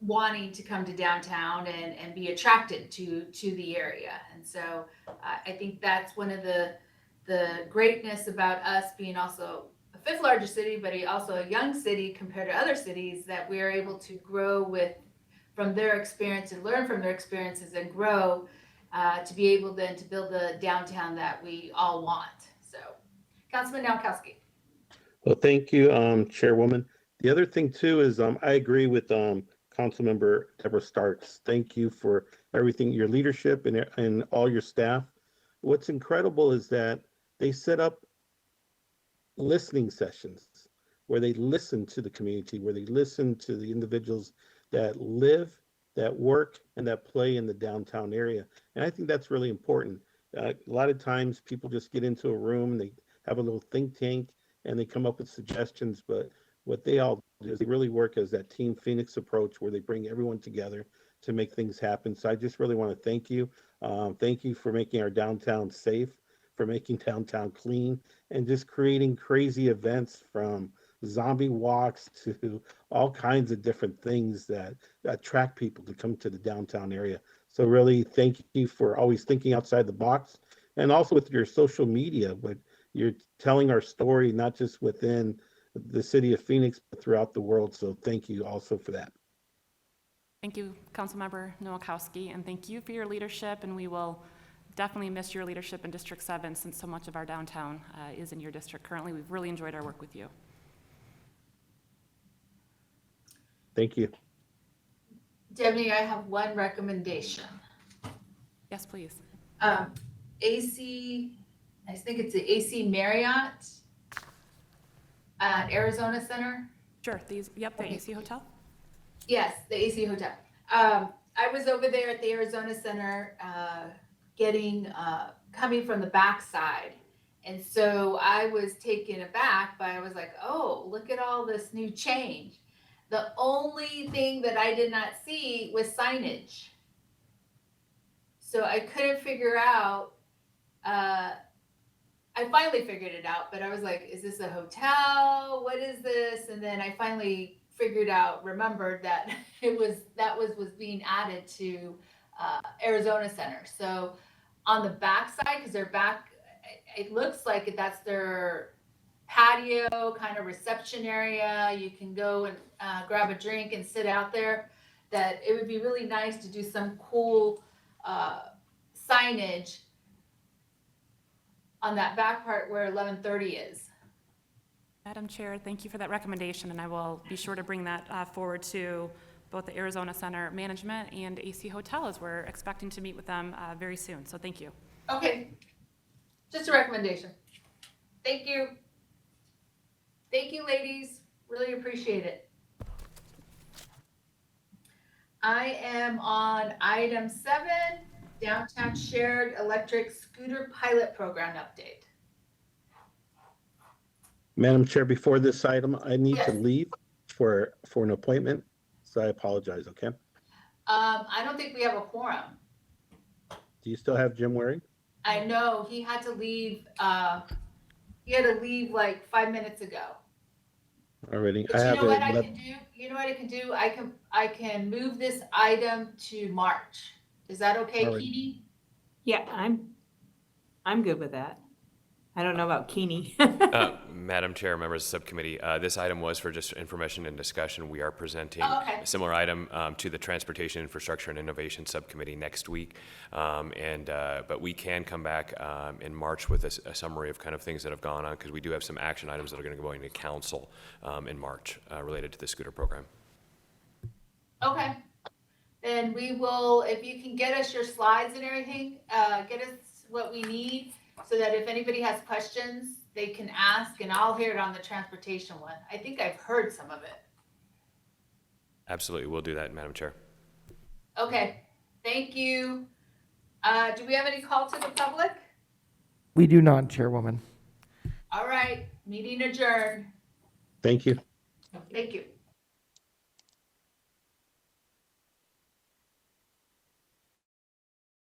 wanting to come to downtown and be attracted to the area. And so I think that's one of the greatness about us being also a 5th largest city, but also a young city compared to other cities, that we are able to grow from their experience and learn from their experiences and grow to be able then to build the downtown that we all want. So, Councilman Nowakowski. Well, thank you, Chairwoman. The other thing too is I agree with Councilmember Deborah Starks. Thank you for everything, your leadership and all your staff. What's incredible is that they set up listening sessions where they listen to the community, where they listen to the individuals that live, that work, and that play in the downtown area. And I think that's really important. A lot of times people just get into a room, they have a little think tank, and they come up with suggestions, but what they all do is they really work as that Team Phoenix approach where they bring everyone together to make things happen. So I just really want to thank you. Thank you for making our downtown safe, for making downtown clean, and just creating crazy events from zombie walks to all kinds of different things that attract people to come to the downtown area. So really thank you for always thinking outside the box, and also with your social media, but you're telling our story, not just within the city of Phoenix, but throughout the world. So thank you also for that. Thank you, Councilmember Nowakowski, and thank you for your leadership, and we will definitely miss your leadership in District 7 since so much of our downtown is in your district currently. We've really enjoyed our work with you. Thank you. Deputy, I have one recommendation. Yes, please. AC, I think it's the AC Marriott at Arizona Center. Sure, the AC Hotel? Yes, the AC Hotel. I was over there at the Arizona Center, coming from the backside. And so I was taken aback, but I was like, oh, look at all this new change. The only thing that I did not see was signage. So I couldn't figure out, I finally figured it out, but I was like, is this a hotel? What is this? And then I finally remembered that was being added to Arizona Center. So on the backside, because they're back, it looks like that's their patio kind of reception area. You can go and grab a drink and sit out there. That it would be really nice to do some cool signage on that back part where 1130 is. Madam Chair, thank you for that recommendation, and I will be sure to bring that forward to both the Arizona Center management and AC Hotel, as we're expecting to meet with them very soon. So thank you. Okay, just a recommendation. Thank you. Thank you, ladies. Really appreciate it. I am on item 7, Downtown Shared Electric Scooter Pilot Program Update. Madam Chair, before this item, I need to Yes. leave for an appointment, so I apologize, okay? I don't think we have a quorum. Do you still have Jim Waring? I know he had to leave. He had to leave like 5 minutes ago. Already, But I you have know what I it. can do? You know what I can do? I can move this item to March. Is that okay, All right. Keely? Yeah, I'm good with that. I don't know about Keeney. Madam Chair, members of the subcommittee, this item was for just information and discussion. We are presenting Oh, okay. a similar item to the Transportation Infrastructure and Innovation Subcommittee next week. But we can come back in March with a summary of kind of things that have gone on, because we do have some action items that are going to go into council in March related to the scooter program. Okay. Then we will, if you can get us your slides and everything, get us what we need so that if anybody has questions, they can ask, and I'll hear it on the transportation one. I think I've heard some of it. Absolutely, we'll do that, Madam Chair. Okay, thank you. Do we have any call to the public? We do not, Chairwoman. All right, meeting adjourned. Thank you. Thank you.